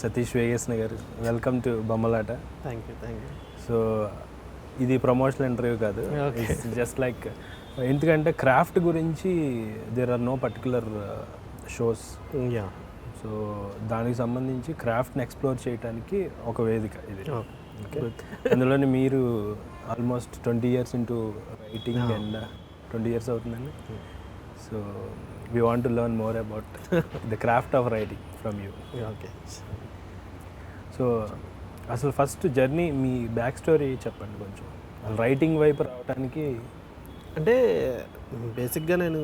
సతీష్ వేగేశ్న గారు, welcome to Bommalata. Thank you. So ఇది promotional interview కాదు, ఇట్స్ జస్ట్ లైక్ ఎందుకంటే క్రాఫ్ట్ గురించి there are no particular shows. Yeah. So దానికి సంబంధించి క్రాఫ్ట్ని ఎక్స్ప్లోర్ చేయడానికి ఒక వేదిక ఇది. ఓకే, అందులోని మీరు almost 20 years into writing and 20 years అవుతుందండి. So we want to learn more about the craft of writing from you. Okay. So అసలు ఫస్ట్ జర్నీ, మీ బ్యాక్ స్టోరీ చెప్పండి కొంచెం, రైటింగ్ వైపు రావడానికి. అంటే బేసిక్గా నేను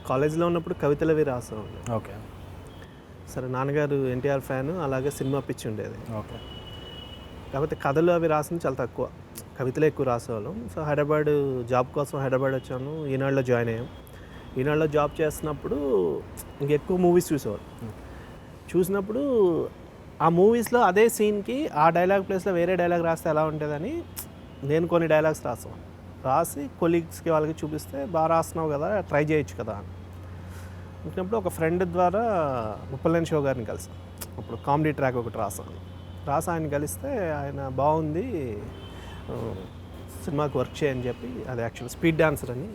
కాలేజీలో ఉన్నప్పుడు కవితలు అవి రాసాను. ఓకే. సరే, నాన్నగారు ఎన్టీఆర్ ఫ్యాన్, అలాగే సినిమా పిచ్చి ఉండేది. ఓకే. కాకపోతే కథలు అవి రాసింది చాలా తక్కువ, కవితలే ఎక్కువ రాసేవాళ్ళం. సో హైదరాబాద్ జాబ్ కోసం హైదరాబాద్ వచ్చాను, ఈనాడులో జాయిన్ అయ్యాం. ఈనాడులో జాబ్ చేస్తున్నప్పుడు ఇంకెక్కువ మూవీస్ చూసినప్పుడు ఆ మూవీస్లో అదే సీన్కి ఆ డైలాగ్ ప్లేస్లో వేరే డైలాగ్ రాస్తే ఎలా ఉంటుందని నేను కొన్ని డైలాగ్స్ రాసి కొలీగ్స్కి వాళ్ళకి చూపిస్తే, బాగా రాస్తున్నావు కదా, ట్రై చేయొచ్చు కదా అని అనుకున్నప్పుడు ఒక ఫ్రెండ్ ద్వారా ముప్పలనేని శివ గారిని కలిసాను. అప్పుడు కామెడీ ట్రాక్ ఒకటి రాసి ఆయన కలిస్తే ఆయన బాగుంది, సినిమాకి వర్క్ చేయని చెప్పి, అది యాక్చువల్ స్పీడ్ డాన్సర్ అని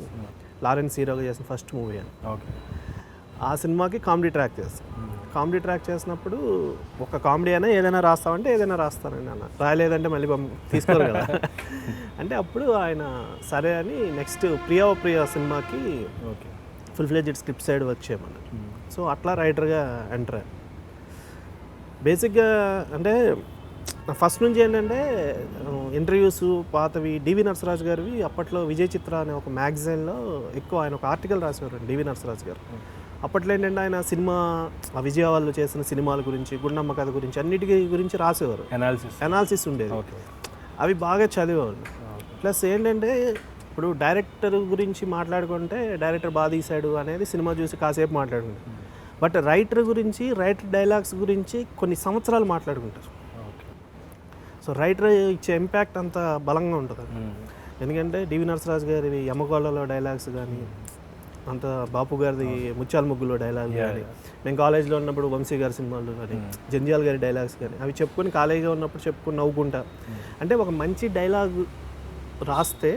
లారెన్స్ హీరోగా చేసిన ఫస్ట్ మూవీ అని. ఓకే. ఆ సినిమాకి కామెడీ ట్రాక్ చేసినప్పుడు ఒక కామెడీ అయినా ఏదైనా రాస్తామంటే ఏదైనా రాస్తానండి అన్న, రాయలేదంటే మళ్ళీ తీసుకోరు కదా. అంటే అప్పుడు ఆయన సరే అని నెక్స్ట్ ప్రియా సినిమాకి okay full fledged script side work చేయమన్నారు. సో అట్లా రైటర్గా ఎంటర్ అయ్యాను. బేసిక్గా అంటే ఫస్ట్ నుంచి ఏంటంటే ఇంటర్వ్యూస్ పాతవి డివి నరసరాజు గారివి, అప్పట్లో విజయ్ చిత్ర అనే ఒక మ్యాగజైన్లో ఎక్కువ ఆయన ఒక ఆర్టికల్ రాసేవారు డివి నరసరాజు గారు. అప్పట్లో ఏంటంటే ఆయన సినిమా విజయ వాళ్ళు చేసిన సినిమాల గురించి, గుండమ్మ కథ గురించి, అన్నిటికీ గురించి రాసేవారు, అనాలిసిస్ ఉండేది. అవి బాగా చదివేవాళ్ళు. ప్లస్ ఏంటంటే ఇప్పుడు డైరెక్టర్ గురించి మాట్లాడుకుంటే డైరెక్టర్ బాగా తీశాడు అనేది సినిమా చూసి కాసేపు మాట్లాడుకుంటారు. బట్ రైటర్ గురించి, రైటర్ డైలాగ్స్ గురించి కొన్ని సంవత్సరాలు మాట్లాడుకుంటారు. సో రైటర్ ఇచ్చే ఇంపాక్ట్ అంత బలంగా ఉంటుంది. ఎందుకంటే డివి నరసరాజు గారి యమగోళలో డైలాగ్స్ కానీ, అంత బాపు గారిది ముత్యాల ముగ్గులో డైలాగ్ కానీ, నేను కాలేజ్లో ఉన్నప్పుడు వంశీ గారి సినిమాలు కానీ, జంధ్యాల గారి డైలాగ్స్ కానీ, అవి చెప్పుకొని కాలేజీగా ఉన్నప్పుడు చెప్పుకొని నవ్వుకుంటా. అంటే ఒక మంచి డైలాగ్ రాస్తే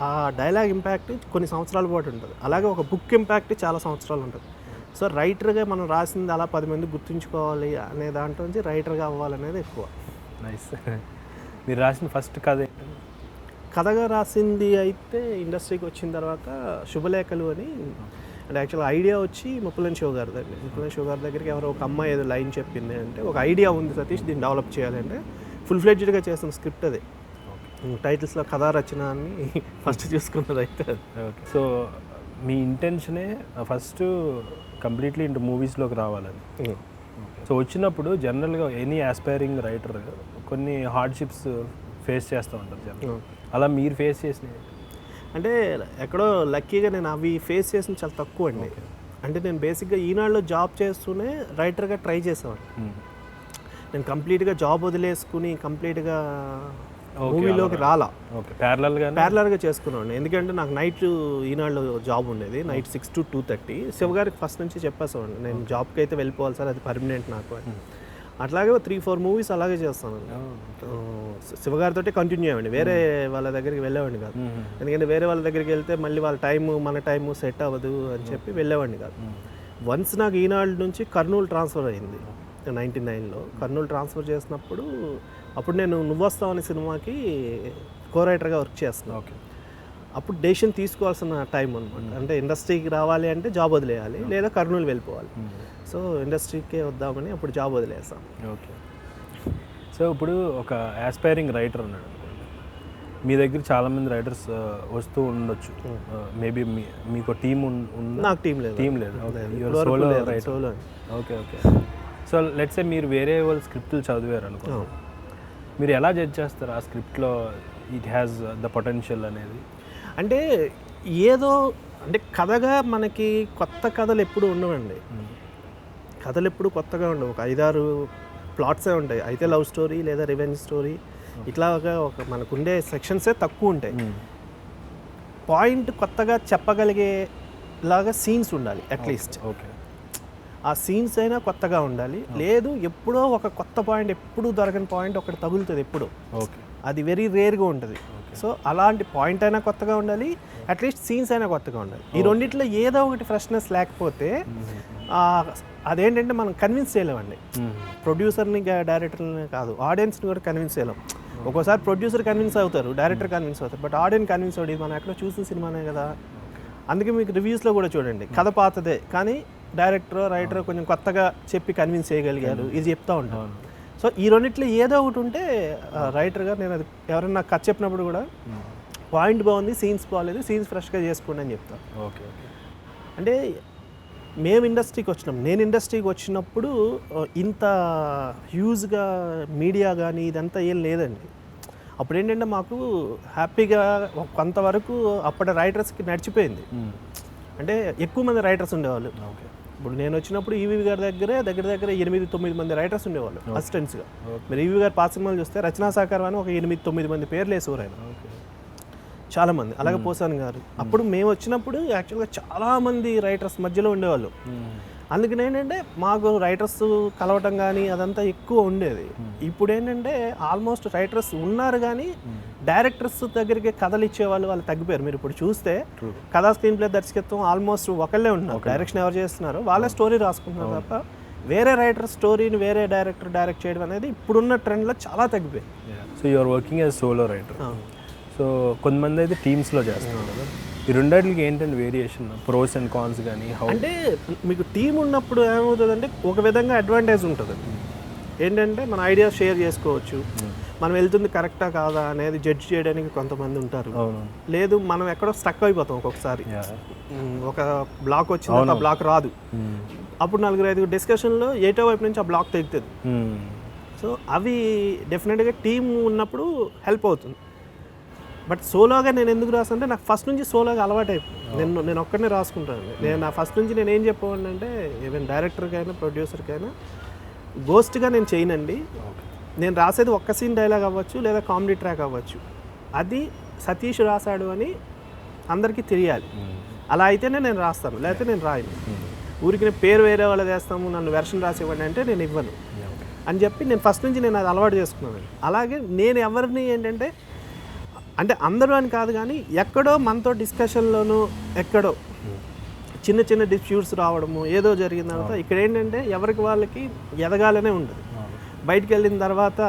ఆ డైలాగ్ ఇంపాక్ట్ కొన్ని సంవత్సరాల పాటు ఉంటుంది. అలాగే ఒక బుక్ ఇంపాక్ట్ చాలా సంవత్సరాలు ఉంటుంది. సో రైటర్గా మనం రాసింది అలా 10 మంది గుర్తుంచుకోవాలి అనే దాంట్లో నుంచి రైటర్గా అవ్వాలనేది ఎక్కువ. నైస్. మీరు రాసిన ఫస్ట్ కథ ఏంటంటే? కథగా రాసింది అయితే ఇండస్ట్రీకి వచ్చిన తర్వాత శుభలేఖలు అని. అంటే యాక్చువల్గా ఐడియా వచ్చి ముప్పలనేని శివ గారి దగ్గరికి ఎవరో ఒక అమ్మాయి ఏదో లైన్ చెప్పింది అంటే, ఒక ఐడియా ఉంది సతీష్, దీన్ని డెవలప్ చేయాలి అంటే ఫుల్ ఫ్లెడ్జ్డ్గా చేసిన స్క్రిప్ట్ అది. టైటిల్స్లో కథా రచన అని ఫస్ట్ చూసుకున్నది అయితే. ఓకే. సో మీ ఇంటెన్షనే ఫస్ట్ కంప్లీట్లీ ఇంటూ మూవీస్లోకి రావాలని. సో వచ్చినప్పుడు జనరల్గా ఎనీ ఆస్పైరింగ్ రైటర్ కొన్ని హార్డ్షిప్స్ ఫేస్ చేస్తూ ఉంటారు జనరల్. అలా మీరు ఫేస్ చేసినవి అంటే ఎక్కడో లక్కీగా నేను అవి ఫేస్ చేసిన చాలా తక్కువ అండి. అంటే నేను బేసిక్గా ఈనాడులో జాబ్ చేస్తూనే రైటర్గా ట్రై చేసేవాడిని. నేను కంప్లీట్గా జాబ్ వదిలేసుకుని కంప్లీట్గా మూవీలోకి రాలా, ప్యారలల్గా చేసుకున్నాను. ఎందుకంటే నాకు నైట్ ఈనాడులో జాబ్ ఉండేది, నైట్ 6 to 2:30. శివగారికి ఫస్ట్ నుంచి చెప్పేసామండి, నేను జాబ్కి అయితే వెళ్ళిపోవాలి సార్, అది పర్మనెంట్ నాకు అని. అట్లాగే 3-4 మూవీస్ అలాగే చేస్తాను. శివగారితో కంటిన్యూ అయ్యండి, వేరే వాళ్ళ దగ్గరికి వెళ్ళేవాడిని కాదు. ఎందుకంటే వేరే వాళ్ళ దగ్గరికి వెళ్తే మళ్ళీ వాళ్ళ టైము మన టైము సెట్ అవ్వదు అని చెప్పి వెళ్ళేవాడిని కాదు. వన్స్ నాకు ఈనాడు నుంచి కర్నూలు ట్రాన్స్ఫర్ అయింది 99లో. కర్నూలు ట్రాన్స్ఫర్ చేసినప్పుడు అప్పుడు నేను నువ్వు వస్తావు అనే సినిమాకి కో రైటర్గా వర్క్ చేస్తున్నాను. ఓకే. అప్పుడు డెసిషన్ తీసుకోవాల్సిన టైం అనమాట. అంటే ఇండస్ట్రీకి రావాలి అంటే జాబ్ వదిలేయాలి, లేదా కర్నూలు వెళ్ళిపోవాలి. సో ఇండస్ట్రీకే వద్దామని అప్పుడు జాబ్ వదిలేస్తాను. ఓకే. సో ఇప్పుడు ఒక ఆస్పైరింగ్ రైటర్ ఉన్నాడు అనుకోండి, మీ దగ్గర చాలామంది రైటర్స్ వస్తూ ఉండొచ్చు. మేబీ మీకు టీమ్ ఉంది? నాకు టీం లేదు. ఓకే. సో లెట్స్ సే మీరు వేరే వాళ్ళ స్క్రిప్ట్లు చదివారు అనుకో, మీరు ఎలా జడ్జ్ చేస్తారు ఆ స్క్రిప్ట్లో ఇట్ హ్యాస్ ద పొటెన్షియల్ అనేది? అంటే ఏదో అంటే కథగా మనకి కొత్త కథలు ఎప్పుడు ఉండవండి. కథలు ఎప్పుడు కొత్తగా ఉండవు. ఒక 5-6 ప్లాట్సే ఉంటాయి. అయితే లవ్ స్టోరీ లేదా రివెంజ్ స్టోరీ, ఇట్లాగా ఒక మనకుండే సెక్షన్సే తక్కువ ఉంటాయి. పాయింట్ కొత్తగా చెప్పగలిగే లాగా సీన్స్ ఉండాలి అట్లీస్ట్. ఓకే. ఆ సీన్స్ అయినా కొత్తగా ఉండాలి, లేదు ఎప్పుడో ఒక కొత్త పాయింట్, ఎప్పుడూ దొరకని పాయింట్ ఒకటి తగులుతుంది ఎప్పుడు, ఓకే, అది వెరీ రేర్గా ఉంటుంది. సో అలాంటి పాయింట్ అయినా కొత్తగా ఉండాలి, అట్లీస్ట్ సీన్స్ అయినా కొత్తగా ఉండాలి. ఈ రెండిట్లో ఏదో ఒకటి ఫ్రెష్నెస్ లేకపోతే అదేంటంటే మనం కన్విన్స్ చేయలేమండి. ప్రొడ్యూసర్ని డైరెక్టర్ని కాదు, ఆడియన్స్ని కూడా కన్విన్స్ చేయలేం. ఒక్కోసారి ప్రొడ్యూసర్ కన్విన్స్ అవుతారు, డైరెక్టర్ కన్విన్స్ అవుతారు, బట్ ఆడియన్స్ కన్విన్స్ అవుతుంది. మనం ఎక్కడో చూసిన సినిమానే కదా. అందుకే మీకు రివ్యూస్లో కూడా చూడండి, కథ పాతదే కానీ డైరెక్టర్ రైటర్ కొంచెం కొత్తగా చెప్పి కన్విన్స్ చేయగలిగారు, ఇది చెప్తూ ఉంటాం. సో ఈ రెండిట్లో ఏదో ఒకటి ఉంటే రైటర్గా నేను అది ఎవరైనా కథ చెప్పినప్పుడు కూడా పాయింట్ బాగుంది, సీన్స్ బాగాలేదు, సీన్స్ ఫ్రెష్గా చేసుకోండి అని చెప్తాను. Okay okay. అంటే మేము ఇండస్ట్రీకి వచ్చినాం, నేను ఇండస్ట్రీకి వచ్చినప్పుడు ఇంత హ్యూజ్గా మీడియా కానీ ఇదంతా ఏం లేదండి. అప్పుడు ఏంటంటే మాకు హ్యాపీగా కొంతవరకు అప్పటి రైటర్స్కి నడిచిపోయింది. అంటే ఎక్కువ మంది రైటర్స్ ఉండేవాళ్ళు. ఇప్పుడు నేను వచ్చినప్పుడు ఈవీ గారి దగ్గర దగ్గర 8-9 మంది రైటర్స్ ఉండేవాళ్ళు అసిస్టెంట్స్గా. మీరు ఈవీ గారి పాత సినిమాలు చూస్తే రచనా సహకారం అని ఒక 8-9 మంది పేర్లు వేసేవారు ఆయన, చాలామంది. అలాగే పోసాన్ గారు. అప్పుడు మేము వచ్చినప్పుడు యాక్చువల్గా చాలామంది రైటర్స్ మధ్యలో ఉండేవాళ్ళు. అందుకని ఏంటంటే మాకు రైటర్స్ కలవటం కానీ అదంతా ఎక్కువ ఉండేది. ఇప్పుడు ఏంటంటే ఆల్మోస్ట్ రైటర్స్ ఉన్నారు కానీ డైరెక్టర్స్ దగ్గరికి కథలు ఇచ్చేవాళ్ళు వాళ్ళు తగ్గిపోయారు. మీరు ఇప్పుడు చూస్తే కథా స్క్రీన్ ప్లే దర్శకత్వం ఆల్మోస్ట్ ఒకళ్ళే ఉన్నారు, డైరెక్షన్ ఎవరు చేస్తున్నారు వాళ్ళే స్టోరీ రాసుకుంటున్నారు తప్ప వేరే రైటర్ స్టోరీని వేరే డైరెక్టర్ డైరెక్ట్ చేయడం అనేది ఇప్పుడున్న ట్రెండ్లో చాలా తగ్గిపోయింది. So you're working as solo writer. So కొంతమంది అయితే టీమ్స్లో చేస్తున్నారు కదా, ఈ రెండింటికి ఏంటంటే వేరియేషన్, ప్రోస్ అండ్ కాన్స్ కానీ? అంటే మీకు టీం ఉన్నప్పుడు ఏమవుతుందంటే ఒక విధంగా అడ్వాంటేజ్ ఉంటుంది. ఏంటంటే మన ఐడియాస్ షేర్ చేసుకోవచ్చు, మనం వెళ్తుంది కరెక్టా కాదా అనేది జడ్జ్ చేయడానికి కొంతమంది ఉంటారు. లేదు మనం ఎక్కడో స్టక్ అయిపోతాం ఒక్కొక్కసారి, ఒక బ్లాక్ వచ్చింది ఆ బ్లాక్ రాదు, అప్పుడు 4-5 డిస్కషన్లో ఏటో వైపు నుంచి ఆ బ్లాక్ తెగుతుంది. సో అవి డెఫినెట్గా టీం ఉన్నప్పుడు హెల్ప్ అవుతుంది. బట్ సోలోగా నేను ఎందుకు రాస్తానంటే నాకు ఫస్ట్ నుంచి సోలోగా అలవాటు అయిపోయింది. నేను ఒక్కడనే రాసుకుంటాను. నేను నా ఫస్ట్ నుంచి నేను ఏం చెప్పేవాడిని అంటే ఈవెన్ డైరెక్టర్కైనా ప్రొడ్యూసర్కైనా గోస్ట్గా నేను చేయనండి. నేను రాసేది ఒక్క సీన్ డైలాగ్ అవ్వచ్చు లేదా కామెడీ ట్రాక్ అవ్వచ్చు, అది సతీష్ రాశాడు అని అందరికీ తెలియాలి. అలా అయితేనే నేను రాస్తాను, లేకపోతే నేను రాయను. ఊరికి నేను పేరు వేరే వాళ్ళు వేస్తాము, నన్ను వెర్షన్ రాసివ్వండి అంటే నేను ఇవ్వను అని చెప్పి నేను ఫస్ట్ నుంచి నేను అది అలవాటు చేసుకున్నాను. అలాగే నేను ఎవరిని ఏంటంటే అంటే అందరూ అని కాదు కానీ ఎక్కడో మనతో డిస్కషన్లోనూ ఎక్కడో చిన్న చిన్న డిస్ప్యూట్స్ రావడము ఏదో జరిగిన తర్వాత ఇక్కడ ఏంటంటే ఎవరికి వాళ్ళకి ఎదగాలనే ఉంటుంది. బయటికి వెళ్ళిన తర్వాత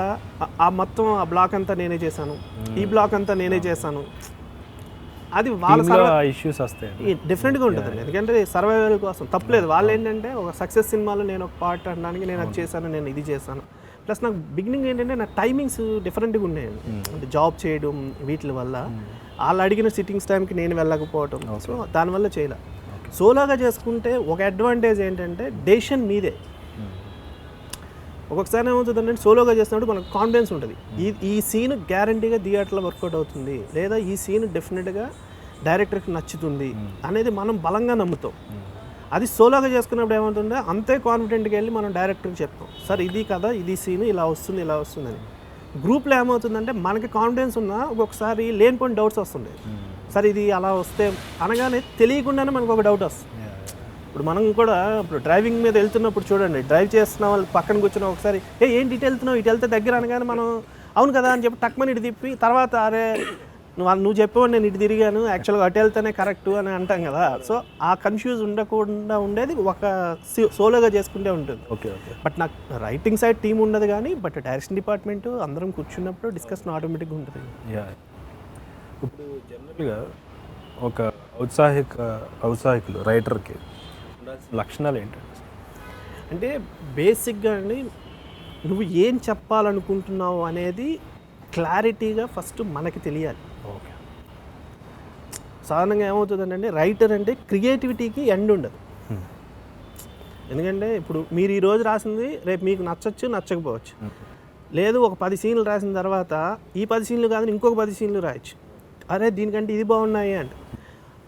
ఆ మొత్తం ఆ బ్లాక్ అంతా నేనే చేశాను, ఈ బ్లాక్ అంతా నేనే చేశాను, అది వాళ్ళ ఇష్యూస్ వస్తాయి, డిఫరెంట్గా ఉంటుంది. ఎందుకంటే సర్వైవల్ కోసం తప్పలేదు. వాళ్ళు ఏంటంటే ఒక సక్సెస్ సినిమాలో నేను ఒక పార్ట్ అనడానికి నేను అది చేశాను, నేను ఇది చేశాను. ప్లస్ నాకు బిగినింగ్ ఏంటంటే నా టైమింగ్స్ డిఫరెంట్గా ఉన్నాయండి. అంటే జాబ్ చేయడం వీటి వల్ల వాళ్ళు అడిగిన సిట్టింగ్స్ టైంకి నేను వెళ్ళకపోవటం, సో దానివల్ల చేయలే. సోలోగా చేసుకుంటే ఒక అడ్వాంటేజ్ ఏంటంటే డెసిషన్ మీదే. ఒక్కొక్కసారి ఏమవుతుందంటే సోలోగా చేస్తున్నప్పుడు మనకు కాన్ఫిడెన్స్ ఉంటుంది, ఈ సీన్ గ్యారంటీగా థియేటర్లో వర్కౌట్ అవుతుంది, లేదా ఈ సీన్ డెఫినెట్గా డైరెక్టర్కి నచ్చుతుంది అనేది మనం బలంగా నమ్ముతాం. అది సోలోగా చేసుకున్నప్పుడు ఏమవుతుందో అంతే కాన్ఫిడెంట్గా వెళ్ళి మనం డైరెక్టర్కి చెప్తాం, సార్ ఇది కదా, ఇది సీన్ ఇలా వస్తుందని. గ్రూప్లో ఏమవుతుందంటే మనకి కాన్ఫిడెన్స్ ఉన్నా ఒక్కొక్కసారి లేనిపోయిన డౌట్స్ వస్తుండే, సార్ ఇది అలా వస్తే అనగానే తెలియకుండానే మనకు ఒక డౌట్ వస్తుంది. ఇప్పుడు మనం కూడా ఇప్పుడు డ్రైవింగ్ మీద వెళ్తున్నప్పుడు చూడండి, డ్రైవ్ చేస్తున్న వాళ్ళు పక్కన కూర్చున్న ఒకసారి ఏంటి ఇటు వెళ్తున్నావు, ఇటు వెళ్తే దగ్గర అనగానే మనం అవును కదా అని చెప్పి టక్మని ఇటు తిప్పి తర్వాత అరే నువ్వు చెప్పేవాడు నేను ఇటు తిరిగాను, యాక్చువల్గా అటు వెళ్తేనే కరెక్ట్ అని అంటాం కదా. సో ఆ కన్ఫ్యూజ్ ఉండకుండా ఉండేది ఒక సోలోగా చేసుకుంటే ఉంటుంది. Okay okay. బట్ నాకు రైటింగ్ సైడ్ టీం ఉండదు కానీ బట్ డైరెక్షన్ డిపార్ట్మెంట్ అందరం కూర్చున్నప్పుడు డిస్కషన్ ఆటోమేటిక్గా ఉంటుంది. ఇప్పుడు జనరల్గా ఒక ఔత్సాహికులు రైటర్కి ఉండాల్సిన లక్షణాలు ఏంటంటే అంటే బేసిక్గా అండి నువ్వు ఏం చెప్పాలనుకుంటున్నావు అనేది క్లారిటీగా ఫస్ట్ మనకి తెలియాలి. ఓకే. సాధారణంగా ఏమవుతుందంటే రైటర్ అంటే క్రియేటివిటీకి ఎండ్ ఉండదు. ఎందుకంటే ఇప్పుడు మీరు ఈరోజు రాసింది రేపు మీకు నచ్చచ్చు నచ్చకపోవచ్చు, లేదు ఒక 10 సీన్లు రాసిన తర్వాత ఈ 10 సీన్లు కాదు ఇంకొక 10 సీన్లు రాయొచ్చు, అరే దీనికంటే ఇది బాగున్నాయి అంట.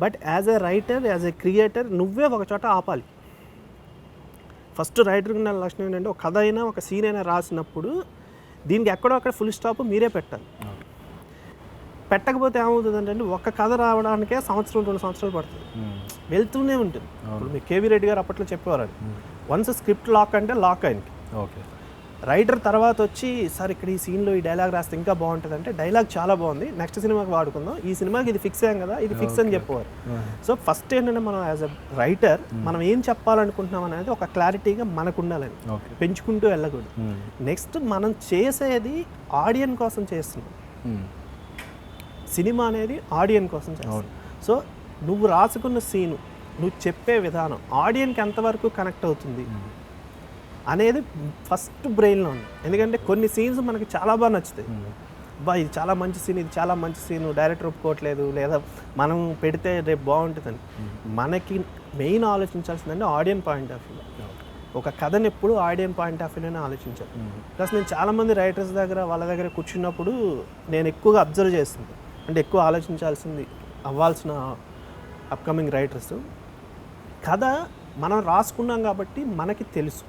But as a writer as a creator నువ్వే ఒక చోట ఆపాలి. ఫస్ట్ రైటర్కి ఉన్న లక్షణం ఏంటంటే ఒక కథ అయినా ఒక సీన్ అయినా రాసినప్పుడు దీనికి ఎక్కడో అక్కడ ఫుల్ స్టాప్ మీరే పెట్టాలి. పెట్టకపోతే ఏమవుతుందంటే ఒక కథ రావడానికే 1-2 సంవత్సరాలు పడుతుంది, వెళ్తూనే ఉంటుంది. ఇప్పుడు మీ కేవీ రెడ్డి గారు అప్పట్లో చెప్పేవారు, వన్స్ స్క్రిప్ట్ లాక్ అంటే లాక్ ఆయనకి. ఓకే. రైటర్ తర్వాత వచ్చి సార్ ఇక్కడ ఈ సీన్లో ఈ డైలాగ్ రాస్తే ఇంకా బాగుంటుంది అంటే డైలాగ్ చాలా బాగుంది, నెక్స్ట్ సినిమాకి వాడుకుందాం, ఈ సినిమాకి ఇది ఫిక్స్ అయ్యాం కదా, ఇది ఫిక్స్ అని చెప్పేవారు. సో ఫస్ట్ ఏంటంటే మనం యాజ్ అ రైటర్ మనం ఏం చెప్పాలనుకుంటున్నాం అనేది ఒక క్లారిటీగా మనకు ఉండాలని, పెంచుకుంటూ వెళ్ళకూడదు. నెక్స్ట్ మనం చేసేది ఆడియన్స్ కోసం చేస్తున్నాం, సినిమా అనేది ఆడియన్స్ కోసం చేస్తాం. సో నువ్వు రాసుకున్న సీను, నువ్వు చెప్పే విధానం ఆడియన్కి ఎంతవరకు కనెక్ట్ అవుతుంది అనేది ఫస్ట్ బ్రెయిన్లో ఉంది. ఎందుకంటే కొన్ని సీన్స్ మనకి చాలా బాగా నచ్చుతాయి, ఇది చాలా మంచి సీన్, ఇది చాలా మంచి సీన్, డైరెక్టర్ ఒప్పుకోవట్లేదు లేదా మనం పెడితే రేపు బాగుంటుందని. మనకి మెయిన్ ఆలోచించాల్సిందంటే ఆడియన్స్ పాయింట్ ఆఫ్ వ్యూ. ఒక కథను ఎప్పుడు ఆడియన్స్ పాయింట్ ఆఫ్ వ్యూలోనే ఆలోచించాలి. ప్లస్ నేను చాలామంది రైటర్స్ దగ్గర వాళ్ళ దగ్గర కూర్చున్నప్పుడు నేను ఎక్కువగా అబ్జర్వ్ చేస్తుంది, అంటే ఎక్కువ ఆలోచించాల్సింది అవ్వాల్సిన అప్కమింగ్ రైటర్స్, కథ మనం రాసుకున్నాం కాబట్టి మనకి తెలుసు.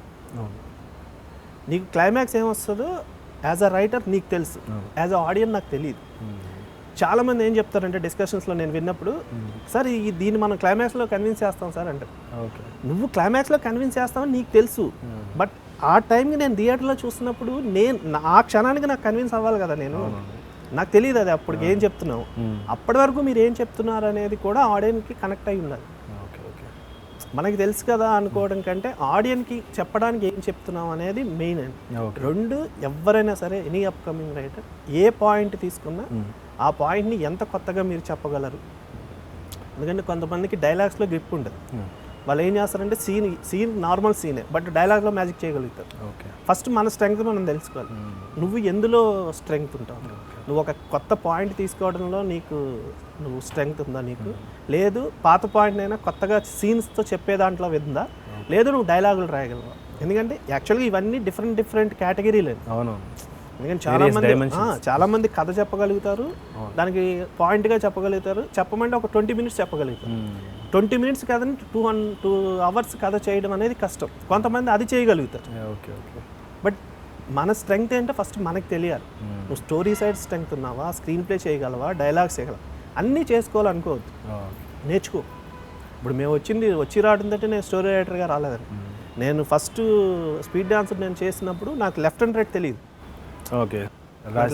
నీకు క్లైమాక్స్ ఏమొస్తుందో యాజ్ అ రైటర్ నీకు తెలుసు, యాజ్ అ ఆడియన్స్ నాకు తెలియదు. చాలామంది ఏం చెప్తారంటే డిస్కషన్స్లో నేను విన్నప్పుడు, సార్ దీన్ని మనం క్లైమాక్స్లో కన్విన్స్ చేస్తాం సార్ అంటే. నువ్వు క్లైమాక్స్లో కన్విన్స్ చేస్తామని నీకు తెలుసు, బట్ ఆ టైంకి నేను థియేటర్లో చూస్తున్నప్పుడు ఆ క్షణానికి నాకు కన్విన్స్ అవ్వాలి కదా, నాకు తెలియదు అది అప్పుడు ఏం చెప్తున్నావు. అప్పటి వరకు మీరు ఏం చెప్తున్నారు అనేది కూడా ఆడియన్స్కి కనెక్ట్ అయి ఉండాలి. మనకి తెలుసు కదా అనుకోవడం కంటే ఆడియన్స్కి చెప్పడానికి ఏం చెప్తున్నాం అనేది మెయిన్ అండి. రెండు ఎవరైనా సరే ఎనీ అప్కమింగ్ రైటర్ ఏ పాయింట్ తీసుకున్నా ఆ పాయింట్ని ఎంత కొత్తగా మీరు చెప్పగలరు. ఎందుకంటే కొంతమందికి డైలాగ్స్లో గ్రిప్ ఉండదు, వాళ్ళు ఏం చేస్తారంటే సీన్ నార్మల్ సీనే బట్ డైలాగ్లో మ్యాజిక్ చేయగలుగుతారు. ఫస్ట్ మన స్ట్రెంగ్త్ మనం తెలుసుకోవాలి, నువ్వు ఎందులో స్ట్రెంగ్త్ ఉంటావు, నువ్వు ఒక కొత్త పాయింట్ తీసుకోవడంలో నువ్వు స్ట్రెంగ్త్ ఉందా నీకు, లేదు పాత పాయింట్ అయినా కొత్తగా సీన్స్తో చెప్పే దాంట్లో ఉందా, లేదు నువ్వు డైలాగులు రాయగలవా. ఎందుకంటే యాక్చువల్గా ఇవన్నీ డిఫరెంట్ కేటగిరీలు. ఎందుకంటే చాలామంది కథ చెప్పగలుగుతారు, దానికి పాయింట్గా చెప్పగలుగుతారు, చెప్పమంటే ఒక 20 minutes చెప్పగలుగుతారు. 20 minutes కథని 2 hours కథ చేయడం అనేది కష్టం, కొంతమంది అది చేయగలుగుతారు. బట్ మన స్ట్రెంగ్త్ ఏంటో ఫస్ట్ మనకు తెలియాలి. నువ్వు స్టోరీ సైడ్ స్ట్రెంగ్త్ ఉన్నావా, స్క్రీన్ ప్లే చేయగలవా, డైలాగ్స్ చేయగలవా, అన్నీ చేసుకోవాలనుకోవద్దు, నేర్చుకో. ఇప్పుడు మేము వచ్చి రావడంతో నేను స్టోరీ రైటర్గా రాలేదని. నేను ఫస్ట్ స్పీడ్ డాన్సర్ నేను చేసినప్పుడు నాకు లెఫ్ట్ అండ్ రైట్ తెలియదు,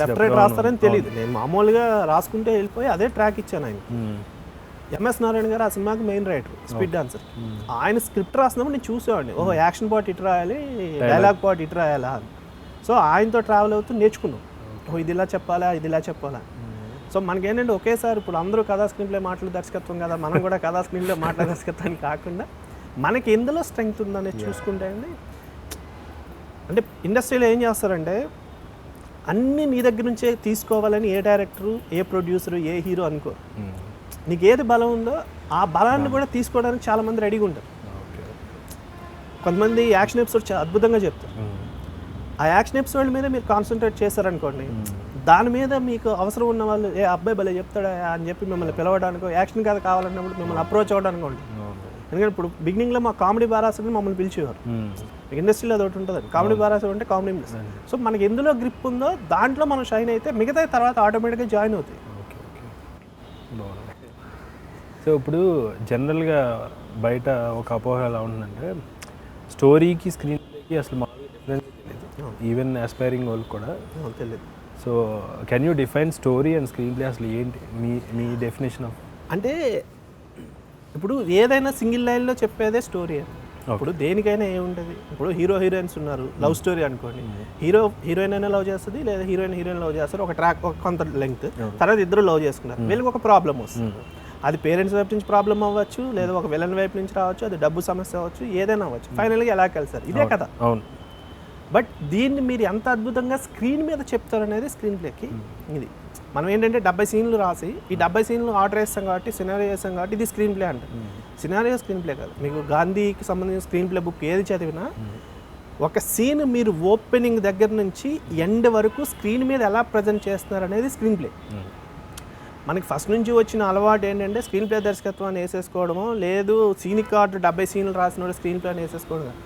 లెఫ్ట్ రైట్ రాస్తారని తెలియదు. నేను మామూలుగా రాసుకుంటే వెళ్ళిపోయి అదే ట్రాక్ ఇచ్చాను ఆయన. ఎంఎస్ నారాయణ గారు ఆ సినిమాకి మెయిన్ రైటర్ స్పీడ్ డాన్సర్. ఆయన స్క్రిప్ట్ రాసినప్పుడు నేను చూసేవాడిని, ఓహో యాక్షన్ పార్ట్ ఇటు రాయాలి, డైలాగ్ పార్ట్ ఇటు రాయాలా అని. సో ఆయనతో ట్రావెల్ అవుతూ నేర్చుకున్నాం, ఓహో ఇది ఇలా చెప్పాలా, ఇది ఇలా చెప్పాలా. సో మనకేంటంటే ఒకేసారి ఇప్పుడు అందరూ కథా స్క్రీన్ ప్లే మాటలు దర్శకత్వం కదా, మనం కూడా కథా స్క్రీన్ ప్లే మాటల దర్శకత్వాన్ని కాకుండా మనకి ఎందులో స్ట్రెంగ్త్ ఉందనేది చూసుకుంటే అండి. అంటే ఇండస్ట్రీలో ఏం చేస్తారంటే అన్నీ నీ దగ్గర నుంచే తీసుకోవాలని ఏ డైరెక్టరు, ఏ ప్రొడ్యూసరు, ఏ హీరో అనుకో. నీకు ఏది బలం ఉందో ఆ బలాన్ని కూడా తీసుకోవడానికి చాలామంది రెడీగా ఉంటారు. కొంతమంది యాక్షన్ ఎపిసోడ్ చాలా అద్భుతంగా చెప్తారు, ఆ యాక్షన్ ఎపిసోడ్ మీద మీరు కాన్సన్ట్రేట్ చేశారనుకోండి, దాని మీద మీకు అవసరం ఉన్న వాళ్ళు ఏ అబ్బాయి భలే చెప్తాడా అని చెప్పి మిమ్మల్ని పిలవడానికో, యాక్షన్ కథ కావాలన్నప్పుడు మిమ్మల్ని అప్రోచ్ అవ్వడానికి ఉంటుంది. ఎందుకంటే ఇప్పుడు బిగినింగ్లో మా కామెడీ బారాసుని మమ్మల్ని పిలిచేవారు, ఇండస్ట్రీలో అది ఒకటి ఉంటుంది, కామెడీ బారాసు అంటే కామెడీ మిస్. సో మనకి ఎందులో గ్రిప్ ఉందో దాంట్లో మనం షైన్ అయితే మిగతా తర్వాత ఆటోమేటిక్గా జాయిన్ అవుతాయి. సో ఇప్పుడు జనరల్గా బయట ఒక అపోహ ఎలా ఉంటుందంటే స్టోరీకి స్క్రీన్ ప్లేకి అసలు మామూలుగా డిఫరెన్స్ తెలియదు, ఈవెన్ ఆస్పైరింగ్ వాళ్ళు కూడా తెలియదు. So can you define story and screen play అసలు ఏంటి మీ డెఫినేషన్ ఆఫ్? అంటే ఇప్పుడు ఏదైనా సింగిల్ లైన్లో చెప్పేదే స్టోరీ. ఇప్పుడు దేనికైనా ఏముంటుంది, ఇప్పుడు హీరో హీరోయిన్స్ ఉన్నారు, లవ్ స్టోరీ అనుకోండి, హీరోయిన్ అయినా లవ్ చేస్తుంది లేదా హీరోయిన్ లవ్ చేస్తారు, ఒక ట్రాక్ ఒక కొంత లెంగ్త్, తర్వాత ఇద్దరు లవ్ చేసుకున్నారు, వీళ్ళకి ఒక ప్రాబ్లం వస్తుంది. అది పేరెంట్స్ వైపు నుంచి ప్రాబ్లం అవ్వచ్చు, లేదా ఒక విలన్ వైపు నుంచి రావచ్చు, అది డబ్బు సమస్య అవ్వచ్చు, ఏదైనా అవ్వచ్చు, ఫైనల్గా ఎలా కలిసారు, ఇదే కదా. అవును. బట్ దీన్ని మీరు ఎంత అద్భుతంగా స్క్రీన్ మీద చెప్తారనేది స్క్రీన్ ప్లేకి ఇది. మనం ఏంటంటే 70 సీన్లు రాసి ఈ 70 సీన్లు ఆర్డర్ వేస్తాం కాబట్టి, సినారియో వేస్తాం కాబట్టి ఇది స్క్రీన్ ప్లే అంటారు. సినారియో స్క్రీన్ ప్లే కాదు. మీకు గాంధీకి సంబంధించిన స్క్రీన్ ప్లే బుక్ ఏది చదివినా ఒక సీన్ మీరు ఓపెనింగ్ దగ్గర నుంచి ఎండ్ వరకు స్క్రీన్ మీద ఎలా ప్రజెంట్ చేస్తున్నారు అనేది స్క్రీన్ ప్లే. మనకి ఫస్ట్ నుంచి వచ్చిన అలవాటు ఏంటంటే స్క్రీన్ ప్లే దర్శకత్వాన్ని వేసేసుకోవడమో, లేదు సీనిక్ కార్డు 70 సీన్లు రాసిన స్క్రీన్ ప్లే అని వేసేసుకోవడం.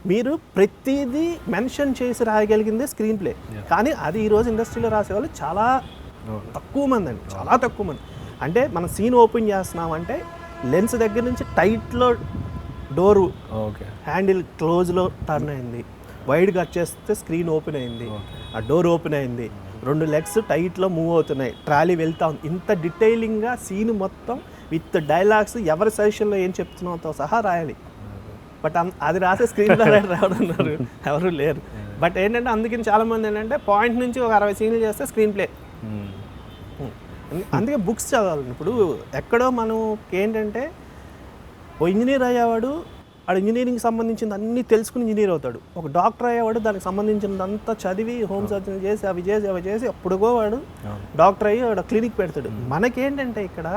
మీరు ప్రతిదీ మెన్షన్ చేసి రాయగలిగిందే స్క్రీన్ ప్లే, కానీ అది ఈరోజు ఇండస్ట్రీలో రాసేవాళ్ళు చాలా తక్కువ మంది అండి, చాలా తక్కువ మంది. అంటే మనం సీన్ ఓపెన్ చేస్తున్నామంటే లెన్స్ దగ్గర నుంచి టైట్లో డోరు ఓకే హ్యాండిల్ క్లోజ్లో టర్న్ అయింది, వైడ్ కట్ చేస్తే స్క్రీన్ ఓపెన్ అయింది, ఆ డోర్ ఓపెన్ అయింది, 2 లెగ్స్ టైట్లో మూవ్ అవుతున్నాయి, ట్రాలీ వెళ్తా ఉంది. ఇంత డీటెయిలింగ్గా సీన్ మొత్తం విత్ డైలాగ్స్ ఎవరి సజెషన్లో ఏం చెప్తున్నావుతో సహా రాయాలి. బట్ అది రాసే స్క్రీన్ ప్లే రైటర్ ఎవరున్నారు? ఎవరు లేరు. బట్ ఏంటంటే అందుకని చాలామంది ఏంటంటే పాయింట్ నుంచి ఒక 60 సీన్లు చేస్తే స్క్రీన్ ప్లే. అందుకే బుక్స్ చదవాలి. ఇప్పుడు ఎక్కడో మనం ఏంటంటే ఓ ఇంజనీర్ అయ్యేవాడు ఆడు ఇంజనీరింగ్ సంబంధించింది అన్నీ తెలుసుకుని ఇంజనీర్ అవుతాడు. ఒక డాక్టర్ అయ్యేవాడు దానికి సంబంధించినంతా చదివి హోమ్ సర్జన్ చేసి అవి చేసి అప్పుడుగో వాడు డాక్టర్ అయ్యి వాడు క్లినిక్ పెడతాడు. మనకేంటంటే ఇక్కడ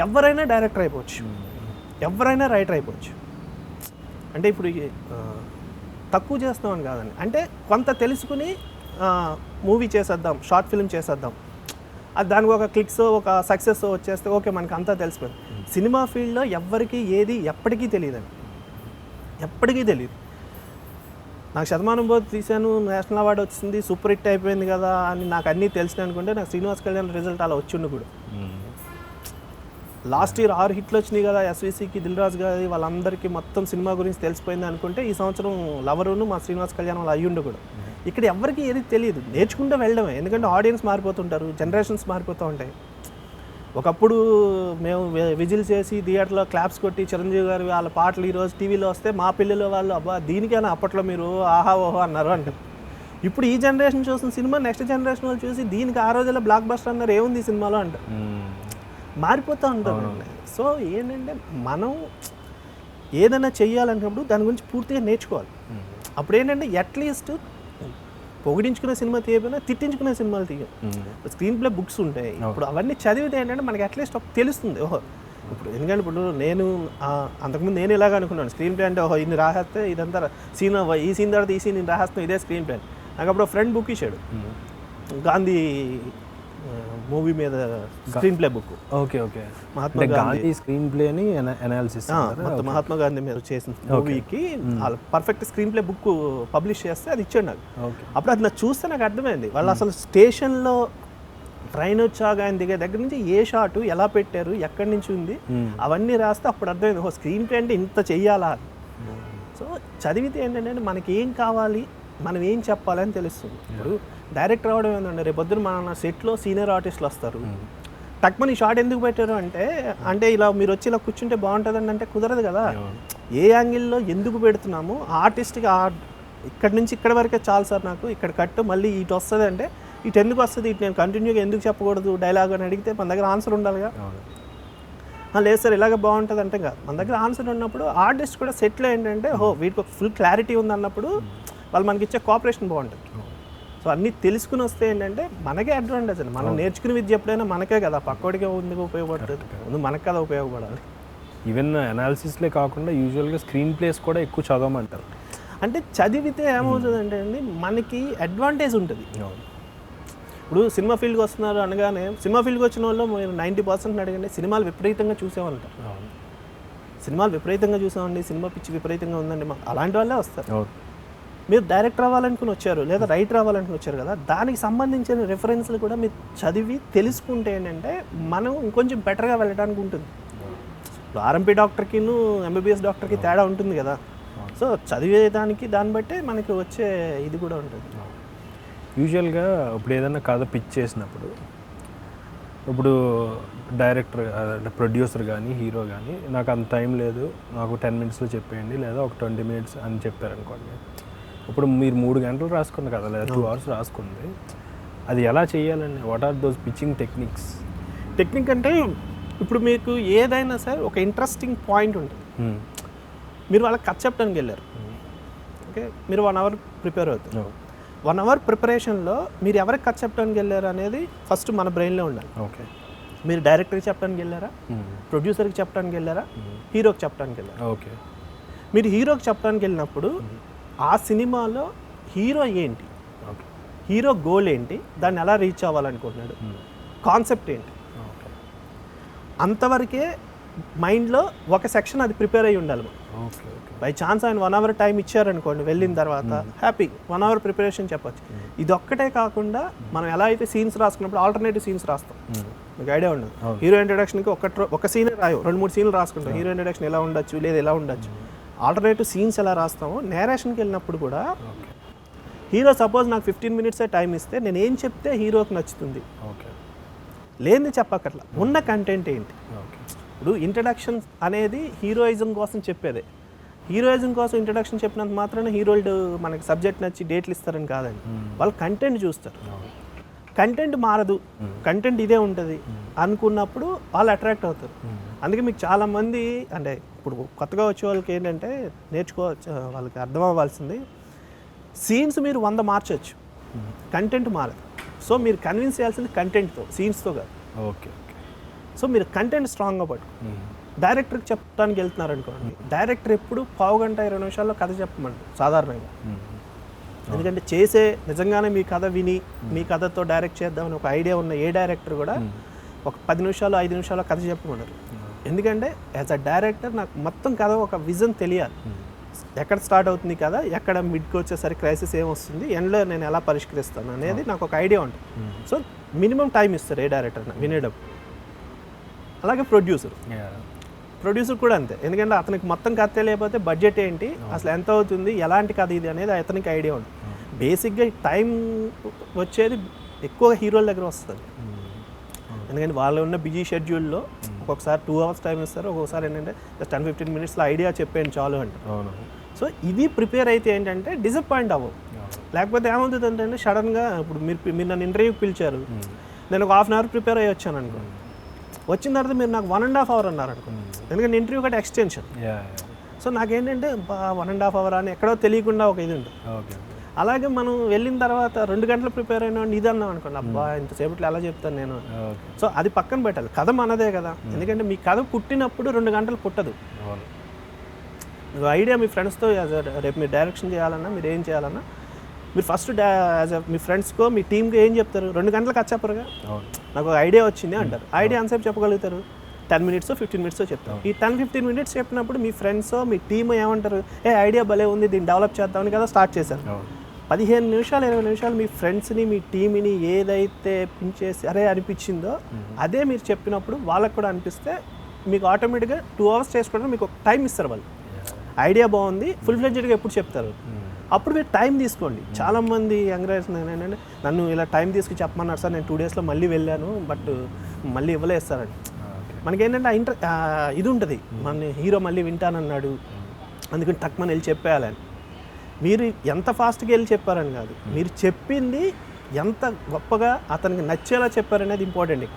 ఎవరైనా డైరెక్టర్ అయిపోవచ్చు, ఎవరైనా రైటర్ అయిపోవచ్చు. అంటే ఇప్పుడు తక్కువ చేస్తామని కాదండి, అంటే కొంత తెలుసుకుని మూవీ చేసేద్దాం, షార్ట్ ఫిల్మ్ చేసేద్దాం, అది దానికి ఒక క్లిక్స్ ఒక సక్సెస్ వచ్చేస్తే ఓకే మనకి అంతా తెలిసిపోయింది. సినిమా ఫీల్డ్లో ఎవ్వరికి ఏది ఎప్పటికీ తెలియదండి, ఎప్పటికీ తెలియదు. నాకు శతమానం పోతు తీశాను, నేషనల్ అవార్డు వచ్చింది, సూపర్ హిట్ అయిపోయింది కదా అని నాకు అన్నీ తెలిసినాయి అనుకుంటే నాకు శ్రీనివాస్ కళ్యాణ్ రిజల్ట్ అలా వచ్చిండు కూడా. లాస్ట్ ఇయర్ 6 హిట్లు వచ్చినాయి కదా ఎస్విసికి, దిల్ రాజు గారి వాళ్ళందరికీ మొత్తం సినిమా గురించి తెలిసిపోయింది అనుకుంటే ఈ సంవత్సరం లవరును మా శ్రీనివాస్ కళ్యాణ్ వాళ్ళు అయ్యుండు కూడా. ఇక్కడ ఎవరికి ఏది తెలియదు, నేర్చుకుంటూ వెళ్ళడమే. ఎందుకంటే ఆడియన్స్ మారిపోతుంటారు, జనరేషన్స్ మారిపోతూ ఉంటాయి. ఒకప్పుడు మేము విజిల్ చేసి థియేటర్లో క్లాప్స్ కొట్టి చిరంజీవి గారు వాళ్ళ పాటలు ఈరోజు టీవీలో వస్తే మా పిల్లలు వాళ్ళు అబ్బా దీనికైనా అప్పట్లో మీరు ఆహా ఓహో అన్నారు అంటారు. ఇప్పుడు ఈ జనరేషన్ చూసిన సినిమా నెక్స్ట్ జనరేషన్ వాళ్ళు చూసి దీనికి ఆ రోజుల్లో బ్లాక్ బస్టర్ అన్నారు, ఏముంది ఈ సినిమాలో అంటారు. మారిపోతూ ఉంటాం. సో ఏంటంటే మనం ఏదైనా చెయ్యాలనుకున్నప్పుడు దాని గురించి పూర్తిగా నేర్చుకోవాలి. అప్పుడు ఏంటంటే అట్లీస్ట్ పొగిడించుకునే సినిమా తీయకపోయినా తిట్టించుకునే సినిమాలు తీయం. స్క్రీన్ ప్లే బుక్స్ ఉంటాయి. ఇప్పుడు అవన్నీ చదివితే ఏంటంటే మనకి అట్లీస్ట్ ఒక తెలుస్తుంది. ఓహో ఇప్పుడు ఎందుకంటే ఇప్పుడు నేను అంతకుముందు నేను ఇలాగ అనుకున్నాను, స్క్రీన్ ప్లే అంటే ఓహో ఇన్ని రాసేస్తే ఇదంతా సీన్ ఈ సీన్ తర్వాత ఈ సీన్ నేను రాసేస్తాం, ఇదే స్క్రీన్ ప్లే. నాకు అప్పుడు ఫ్రెండ్ బుక్ ఇచ్చాడు, గాంధీ మూవీ మీద screen play book. Okay okay Mahatma Gandhi screen play అని అనాలిసిస్ మహాత్మా గాంధీ మీద చేసిన మూవీకి వాళ్ళు perfect screen play book publish చేస్తే అది ఇచ్చాడు నాకు. అప్పుడు అది నాకు చూస్తే నాకు అర్థమైంది వాళ్ళు అసలు స్టేషన్లో ట్రైన్ వచ్చాక ఆయన దిగే దగ్గర నుంచి ఏ షాటు ఎలా పెట్టారు, ఎక్కడి నుంచి ఉంది అవన్నీ రాస్తే అప్పుడు అర్థమైంది ఓహో స్క్రీన్ ప్లే అంటే ఇంత చెయ్యాలా. సో చదివితే ఏంటంటే మనకి ఏం కావాలి, మనం ఏం చెప్పాలి అని తెలుస్తుంది. ఇప్పుడు డైరెక్టర్ అవ్వడం ఏంటంటే రేపు పొద్దున మన సెట్లో సీనియర్ ఆర్టిస్టులు వస్తారు, టక్మని షార్ట్ ఎందుకు పెట్టారు అంటే ఇలా మీరు వచ్చి ఇలా కూర్చుంటే బాగుంటుందండి అంటే కుదరదు కదా. ఏ యాంగిల్లో ఎందుకు పెడుతున్నాము, ఆర్టిస్ట్కి ఇక్కడి నుంచి ఇక్కడ వరకే చాలు సార్ నాకు ఇక్కడ కట్టు, మళ్ళీ ఇటు వస్తుంది అంటే ఇటు ఎందుకు వస్తుంది, ఇటు నేను కంటిన్యూగా ఎందుకు చెప్పకూడదు డైలాగ్ అని అడిగితే మన దగ్గర ఆన్సర్ ఉండాలిగా. లేదు సార్ ఇలాగ బాగుంటుంది అంటే కాదు, మన దగ్గర ఆన్సర్ ఉన్నప్పుడు ఆర్టిస్ట్ కూడా సెట్లో ఏంటంటే వీటికి ఒక ఫుల్ క్లారిటీ ఉంది అన్నప్పుడు వాళ్ళు మనకి ఇచ్చే కోఆపరేషన్ బాగుంటుంది. సో అన్నీ తెలుసుకుని వస్తే ఏంటంటే మనకే అడ్వాంటేజ్ అండి. మనం నేర్చుకునే విద్య ఎప్పుడైనా మనకే కదా, పక్కోడికే ఎందుకు ఉపయోగపడుతుంది, ముందు మనకు కదా ఉపయోగపడాలి. ఈవెన్ అనాలిసిస్లే కాకుండా యూజువల్గా స్క్రీన్ ప్లేస్ కూడా ఎక్కువ చదవమంటారు. అంటే చదివితే ఏమవుతుంది అంటే అండి మనకి అడ్వాంటేజ్ ఉంటుంది. ఇప్పుడు సినిమా ఫీల్డ్కి వస్తున్నారు అనగానే సినిమా ఫీల్డ్కి వచ్చిన వాళ్ళు 90% అడగండి సినిమాలు విపరీతంగా చూసేవాళ్ళంటారు. సినిమాలు విపరీతంగా చూసామండి, సినిమా పిచ్చి విపరీతంగా ఉందండి, అలాంటి వాళ్ళే వస్తారు. మీరు డైరెక్టర్ అవ్వాలనుకుని వచ్చారు లేదా రైటర్ అవ్వాలనుకుని వచ్చారు కదా, దానికి సంబంధించిన రెఫరెన్స్లు కూడా మీరు చదివి తెలుసుకుంటే ఏంటంటే మనం ఇంకొంచెం బెటర్గా వెళ్ళడానికి ఉంటుంది. ఇప్పుడు ఆర్ఎంపీ డాక్టర్కిను ఎంబీబీఎస్ డాక్టర్కి తేడా ఉంటుంది కదా. సో చదివేదానికి దాన్ని బట్టే మనకి వచ్చే ఇది కూడా ఉంటుంది. యూజువల్గా ఇప్పుడు ఏదైనా కథ పిచ్ చేసినప్పుడు ఇప్పుడు డైరెక్టర్ అంటే ప్రొడ్యూసర్ కానీ హీరో కానీ నాకు అంత టైం లేదు, నాకు 10 మినిట్స్లో చెప్పేయండి లేదా ఒక 20 మినిట్స్ అని చెప్పారనుకోండి. ఇప్పుడు మీరు 3 గంటలు రాసుకున్న కదా లేదా 2 అవర్స్ రాసుకుంది, అది ఎలా చేయాలండి? What are those pitching technique అంటే ఇప్పుడు మీకు ఏదైనా సరే ఒక ఇంట్రెస్టింగ్ పాయింట్ ఉంటుంది. మీరు వాళ్ళకి కథ చెప్పడానికి వెళ్ళారు, ఓకే, మీరు 1 అవర్ ప్రిపేర్ అవుతారు. 1 అవర్ ప్రిపరేషన్లో మీరు ఎవరికి కథ చెప్పడానికి వెళ్ళారు అనేది ఫస్ట్ మన బ్రెయిన్లో ఉండాలి. ఓకే, మీరు డైరెక్టర్కి చెప్పడానికి వెళ్ళారా, ప్రొడ్యూసర్కి చెప్పడానికి వెళ్ళారా, హీరోకి చెప్పడానికి వెళ్ళారా? ఓకే, మీరు హీరోకి చెప్పడానికి వెళ్ళినప్పుడు ఆ సినిమాలో హీరో ఏంటి, హీరో గోల్ ఏంటి, దాన్ని ఎలా రీచ్ అవ్వాలనుకుంటున్నాడు, కాన్సెప్ట్ ఏంటి, అంతవరకే మైండ్లో ఒక సెక్షన్ అది ప్రిపేర్ అయ్యి ఉండాలి. Okay okay. బై ఛాన్స్ ఆయన 1 hour టైం ఇచ్చారనుకోండి, వెళ్ళిన తర్వాత హ్యాపీ 1 hour ప్రిపరేషన్ చెప్పచ్చు. ఇది ఒక్కటే కాకుండా మనం ఎలా అయితే సీన్స్ రాసుకున్నప్పుడు ఆల్టర్నేటివ్ సీన్స్ రాస్తాం, మీకు ఐడియా ఉండదు. హీరో ఇంట్రడక్షన్కి ఒక సీనే రాయో, 2-3 సీన్లు రాసుకుంటాం. హీరో ఇంట్రడక్షన్ ఎలా ఉండొచ్చు లేదా ఎలా ఉండొచ్చు, ఆల్టర్నేటివ్ సీన్స్ ఎలా రాస్తామో నేరేషన్కి వెళ్ళినప్పుడు కూడా హీరో సపోజ్ నాకు 15 minutes టైం ఇస్తే నేను ఏం చెప్తే హీరోకి నచ్చుతుంది, ఓకే, లేనిది చెప్పక్కర్లా, ఉన్న కంటెంట్ ఏంటి. ఇప్పుడు ఇంట్రడక్షన్ అనేది హీరోయిజం కోసం చెప్పేదే. హీరోయిజం కోసం ఇంట్రడక్షన్ చెప్పినంత మాత్రాన హీరోలు మనకి సబ్జెక్ట్ నచ్చి డేట్లు ఇస్తారని కాదండి, వాళ్ళు కంటెంట్ చూస్తారు. కంటెంట్ మారదు, కంటెంట్ ఇదే ఉంటుంది అనుకున్నప్పుడు వాళ్ళు అట్రాక్ట్ అవుతారు. అందుకే మీకు చాలామంది అంటే ఇప్పుడు కొత్తగా వచ్చే వాళ్ళకి ఏంటంటే వాళ్ళకి అర్థం అవ్వాల్సింది, సీన్స్ మీరు 100 మార్చవచ్చు, కంటెంట్ మారదు. సో మీరు కన్విన్స్ చేయాల్సింది కంటెంట్తో, సీన్స్తో కాదు. Okay okay. సో మీరు కంటెంట్ స్ట్రాంగ్గా పట్టు. డైరెక్టర్కి చెప్పడానికి వెళ్తున్నారు అనుకోండి, డైరెక్టర్ ఎప్పుడు 1/2 గంట 20 నిమిషాల్లో కథ చెప్పమండి సాధారణంగా. ఎందుకంటే నిజంగానే మీ కథ విని మీ కథతో డైరెక్ట్ చేద్దామని ఒక ఐడియా ఉన్న ఏ డైరెక్టర్ కూడా ఒక 10 నిమిషాలు 5 నిమిషాల్లో కథ చెప్పమన్నారు. ఎందుకంటే యాజ్ అ డైరెక్టర్ నాకు మొత్తం కథ ఒక విజన్ తెలియాలి, ఎక్కడ స్టార్ట్ అవుతుంది కదా, ఎక్కడ మిడ్కి వచ్చేసరికి క్రైసిస్ ఏమొస్తుంది, ఎండ్లో నేను ఎలా పరిష్కరిస్తాను అనేది నాకు ఒక ఐడియా ఉంటుంది. సో మినిమం టైం ఇస్తారు ఏ డైరెక్టర్ వినేటప్పుడు. అలాగే ప్రొడ్యూసర్ కూడా అంతే, ఎందుకంటే అతనికి మొత్తం కథ తెలియకపోతే బడ్జెట్ ఏంటి, అసలు ఎంత అవుతుంది, ఎలాంటి కథ ఇది అనేది అతనికి ఐడియా ఉంటుంది. బేసిక్గా టైం వచ్చేది ఎక్కువగా హీరోల దగ్గర వస్తుంది, ఎందుకంటే వాళ్ళు ఉన్న బిజీ షెడ్యూల్లో ఒక్కొక్కసారి 2 hours టైం ఇస్తారు, ఒక్కొక్కసారి ఏంటంటే జస్ట్ 10-15 minutesలో ఐడియా చెప్పేయండి చాలు అంటే. సో ఇది ప్రిపేర్ అయితే ఏంటంటే డిసప్పాయింట్ అవ్వవు. లేకపోతే ఏమవుతుంది అంటే సడన్గా ఇప్పుడు మీరు నన్ను ఇంటర్వ్యూకి పిలిచారు, నేను ఒక 1/2 hour ప్రిపేర్ అయ్యి వచ్చాను అనుకో, వచ్చిన తర్వాత మీరు నాకు 1.5 hour అన్నారు అనుకో, ఎందుకంటే ఇంటర్వ్యూ ఒకటి ఎక్స్టెన్షన్. సో నాకేంటంటే 1.5 hour అని ఎక్కడో తెలియకుండా ఒక ఇది ఉంటుంది. అలాగే మనం వెళ్ళిన తర్వాత 2 గంటలు ప్రిపేర్ అయినా ఇది అన్నాం అనుకోండి, అబ్బా ఇంతసేపట్లో ఎలా చెప్తాను నేను. సో అది పక్కన పెట్టాలి, కథ మనదే కదా. ఎందుకంటే మీ కథ పుట్టినప్పుడు 2 గంటలు పుట్టదు. ఐడియా మీ ఫ్రెండ్స్తో రేపు మీరు డైరెక్షన్ చేయాలన్నా మీరు ఏం చేయాలన్నా మీరు ఫస్ట్ మీ ఫ్రెండ్స్కో మీ టీమ్కి ఏం చెప్తారు, 2 గంటలకు కథ చెప్పరుగా, నాకు ఒక ఐడియా వచ్చింది అంటారు. ఐడియా ఎంతసేపు చెప్పగలుగుతారు, 10 minutes 15 minutes చెప్తాం. ఈ 10-15 minutes చెప్పినప్పుడు మీ ఫ్రెండ్స్ మీ టీమ్ ఏమంటారు, ఐడియా భలే ఉంది దీన్ని డెవలప్ చేద్దామని కదా స్టార్ట్ చేశారు. 15 నిమిషాలు 20 నిమిషాలు మీ ఫ్రెండ్స్ని మీ టీమ్ని ఏదైతే పిలిచేసి అరే అనిపించిందో అదే మీరు చెప్పినప్పుడు వాళ్ళకు కూడా అనిపిస్తే మీకు ఆటోమేటిక్గా 2 hours చేసుకోవడం మీకు ఒక టైం ఇస్తారు. వాళ్ళు ఐడియా బాగుంది ఫుల్ ఫ్లెడ్జెడ్గా ఎప్పుడు చెప్తారు, అప్పుడు మీరు టైం తీసుకోండి. చాలామంది యంగ్రైజర్స్ ఏంటంటే నన్ను ఇలా టైం తీసుకుని చెప్పమన్నారు సార్, నేను 2 daysలో మళ్ళీ వెళ్ళాను బట్ మళ్ళీ ఇవ్వలేస్తారని. మనకేంటంటే ఇది ఉంటుంది, మన హీరో మళ్ళీ వింటానన్నాడు అందుకని తక్కువ వెళ్ళి చెప్పేయాలని. మీరు ఎంత ఫాస్ట్గా వెళ్ళి చెప్పారని కాదు, మీరు చెప్పింది ఎంత గొప్పగా అతనికి నచ్చేలా చెప్పారనేది ఇంపార్టెంట్.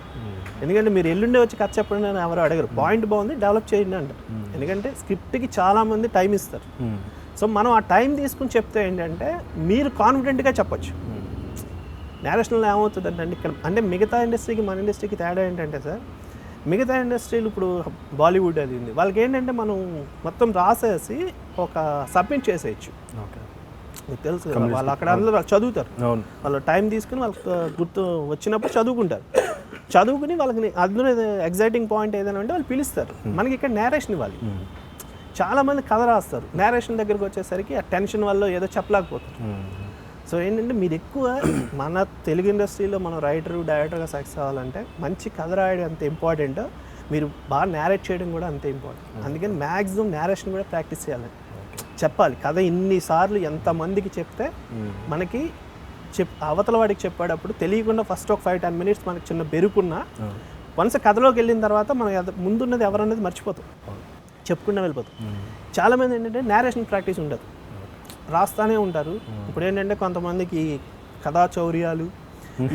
ఎందుకంటే మీరు ఎల్లుండే వచ్చి కథ చెప్పండి అని ఎవరు అడగరు, పాయింట్ బాగుంది డెవలప్ చేయండి అంటారు. ఎందుకంటే స్క్రిప్ట్కి చాలామంది టైం ఇస్తారు. సో మనం ఆ టైం తీసుకుని చెప్తే ఏంటంటే మీరు కాన్ఫిడెంట్గా చెప్పచ్చు. నేషనల్లో ఏమవుతుందంటే ఇక్కడ అంటే మిగతా ఇండస్ట్రీకి మన ఇండస్ట్రీకి తేడా ఏంటంటే సార్, మిగతా ఇండస్ట్రీలు ఇప్పుడు బాలీవుడ్ అది ఉంది, వాళ్ళకి ఏంటంటే మనం మొత్తం రాసేసి ఒక సబ్మిట్ చేసేయచ్చు. మీకు తెలుసు కదా, వాళ్ళు అక్కడ అందరూ వాళ్ళు చదువుతారు, వాళ్ళు టైం తీసుకుని వాళ్ళకి గుర్తు వచ్చినప్పుడు చదువుకుంటారు. చదువుకుని వాళ్ళకి అందులో ఎగ్జైటింగ్ పాయింట్ ఏదైనా ఉంటే వాళ్ళు పిలుస్తారు. మనకి ఇక్కడ నేరేషన్ ఇవ్వాలి. చాలామంది కథ రాస్తారు, నేరేషన్ దగ్గరికి వచ్చేసరికి ఆ టెన్షన్ వల్ల ఏదో చెప్పలేకపోతారు. సో ఏంటంటే మీరు ఎక్కువ మన తెలుగు ఇండస్ట్రీలో మనం డైరెక్టర్గా సక్సెస్ అవ్వాలంటే మంచి కథ రాయడం అంత ఇంపార్టెంట్, మీరు బాగా నేరేట్ చేయడం కూడా అంతే ఇంపార్టెంట్. అందుకని మ్యాక్సిమం నేరేషన్ కూడా ప్రాక్టీస్ చేయాలి, చెప్పాలి కథ ఇన్నిసార్లు ఎంతమందికి చెప్తే మనకి అవతల వాడికి చెప్పేటప్పుడు తెలియకుండా ఫస్ట్ ఒక 5-10 minutes మనకి చిన్న బెరుకున్నా వన్స్ కథలోకి వెళ్ళిన తర్వాత మనం ముందున్నది ఎవరన్నది మర్చిపోతాం, చెప్పుకుంటూ వెళ్ళిపోతాం. చాలామంది ఏంటంటే నేరేషన్ ప్రాక్టీస్ ఉండదు, రాస్తానే ఉంటారు. ఇప్పుడు ఏంటంటే కొంతమందికి కథా చౌర్యాలు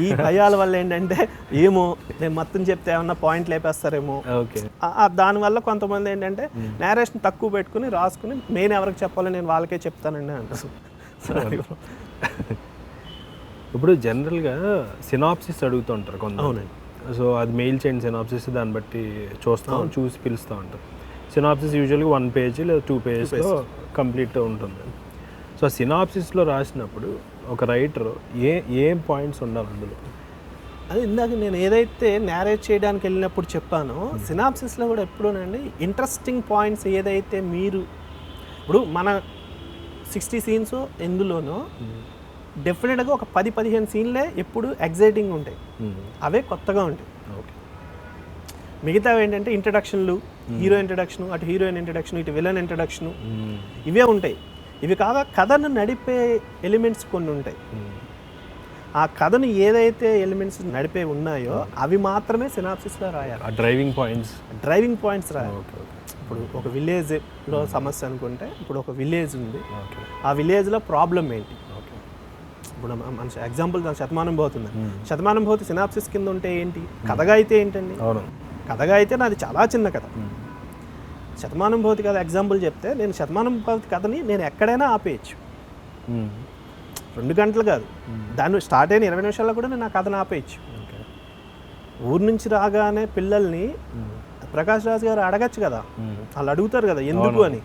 ఈ భయాల వల్ల ఏంటంటే ఏమో నేను మొత్తం చెప్తే ఏమన్నా పాయింట్ లేపేస్తారేమో, దానివల్ల కొంతమంది ఏంటంటే నేరేషన్ తక్కువ పెట్టుకుని రాసుకుని నేను ఎవరికి చెప్పాలో నేను వాళ్ళకే చెప్తానండి అంటారు. ఇప్పుడు జనరల్గా సినాప్సిస్ అడుగుతుంటారు కొంత. అవునండి. సో అది మెయిల్ చేయండి సినాప్సిస్, దాన్ని బట్టి చూసి పిలుస్తూ ఉంటారు. సినాప్సిస్ యూజువల్గా 1 page లేదా 2 pagesలో కంప్లీట్ ఉంటుంది. సో ఆ సినాప్సిస్లో రాసినప్పుడు ఒక రైటర్ ఏం పాయింట్స్ ఉండాలి అందులో? అది ఇందాక నేను ఏదైతే నేరేట్ చేయడానికి వెళ్ళినప్పుడు చెప్పానో సినాప్సిస్లో కూడా ఎప్పుడూనండి ఇంట్రెస్టింగ్ పాయింట్స్ ఏదైతే మీరు ఇప్పుడు మన 60 సీన్స్ ఎందులోనో డెఫినెట్గా ఒక 10-15 సీన్లే ఎప్పుడు ఎగ్జైటింగ్ ఉంటాయి, అవే కొత్తగా ఉంటాయి. మిగతావి ఏంటంటే ఇంట్రడక్షన్లు, హీరో ఇంట్రడక్షన్, అటు హీరోయిన్ ఇంట్రడక్షన్, ఇటు విలన్ ఇంట్రడక్షన్, ఇవే ఉంటాయి. ఇవి కాగా కథను నడిపే ఎలిమెంట్స్ కొన్ని ఉంటాయి. ఆ కథను ఏదైతే ఎలిమెంట్స్ నడిపే ఉన్నాయో అవి మాత్రమే సినాప్సిస్లో రాయాలి. డ్రైవింగ్ పాయింట్స్ రాయాలి. ఇప్పుడు ఒక విలేజ్లో సమస్య అనుకుంటే, ఇప్పుడు ఒక విలేజ్ ఉంది, ఆ విలేజ్లో ప్రాబ్లం ఏంటి, ఇప్పుడు మన ఎగ్జాంపుల్ శతమానం పోతుంది. శతమానం పోతే సినాప్సిస్ కింద ఉంటే ఏంటి, కథగా అయితే ఏంటండి, కథగా అయితే నాది చాలా చిన్న కథ. శతమానం భవతి కథ ఎగ్జాంపుల్ చెప్తే, నేను శతమానం భవతి కథని నేను ఎక్కడైనా ఆపేయచ్చు, 2 గంటలు కాదు, దాన్ని స్టార్ట్ అయిన 20 నిమిషాల్లో కూడా నేను ఆ కథను ఆపేయచ్చు. ఊరు నుంచి రాగానే పిల్లల్ని ప్రకాష్ రాజ్ గారు అడగచ్చు కదా, వాళ్ళు అడుగుతారు కదా ఎందుకు అని,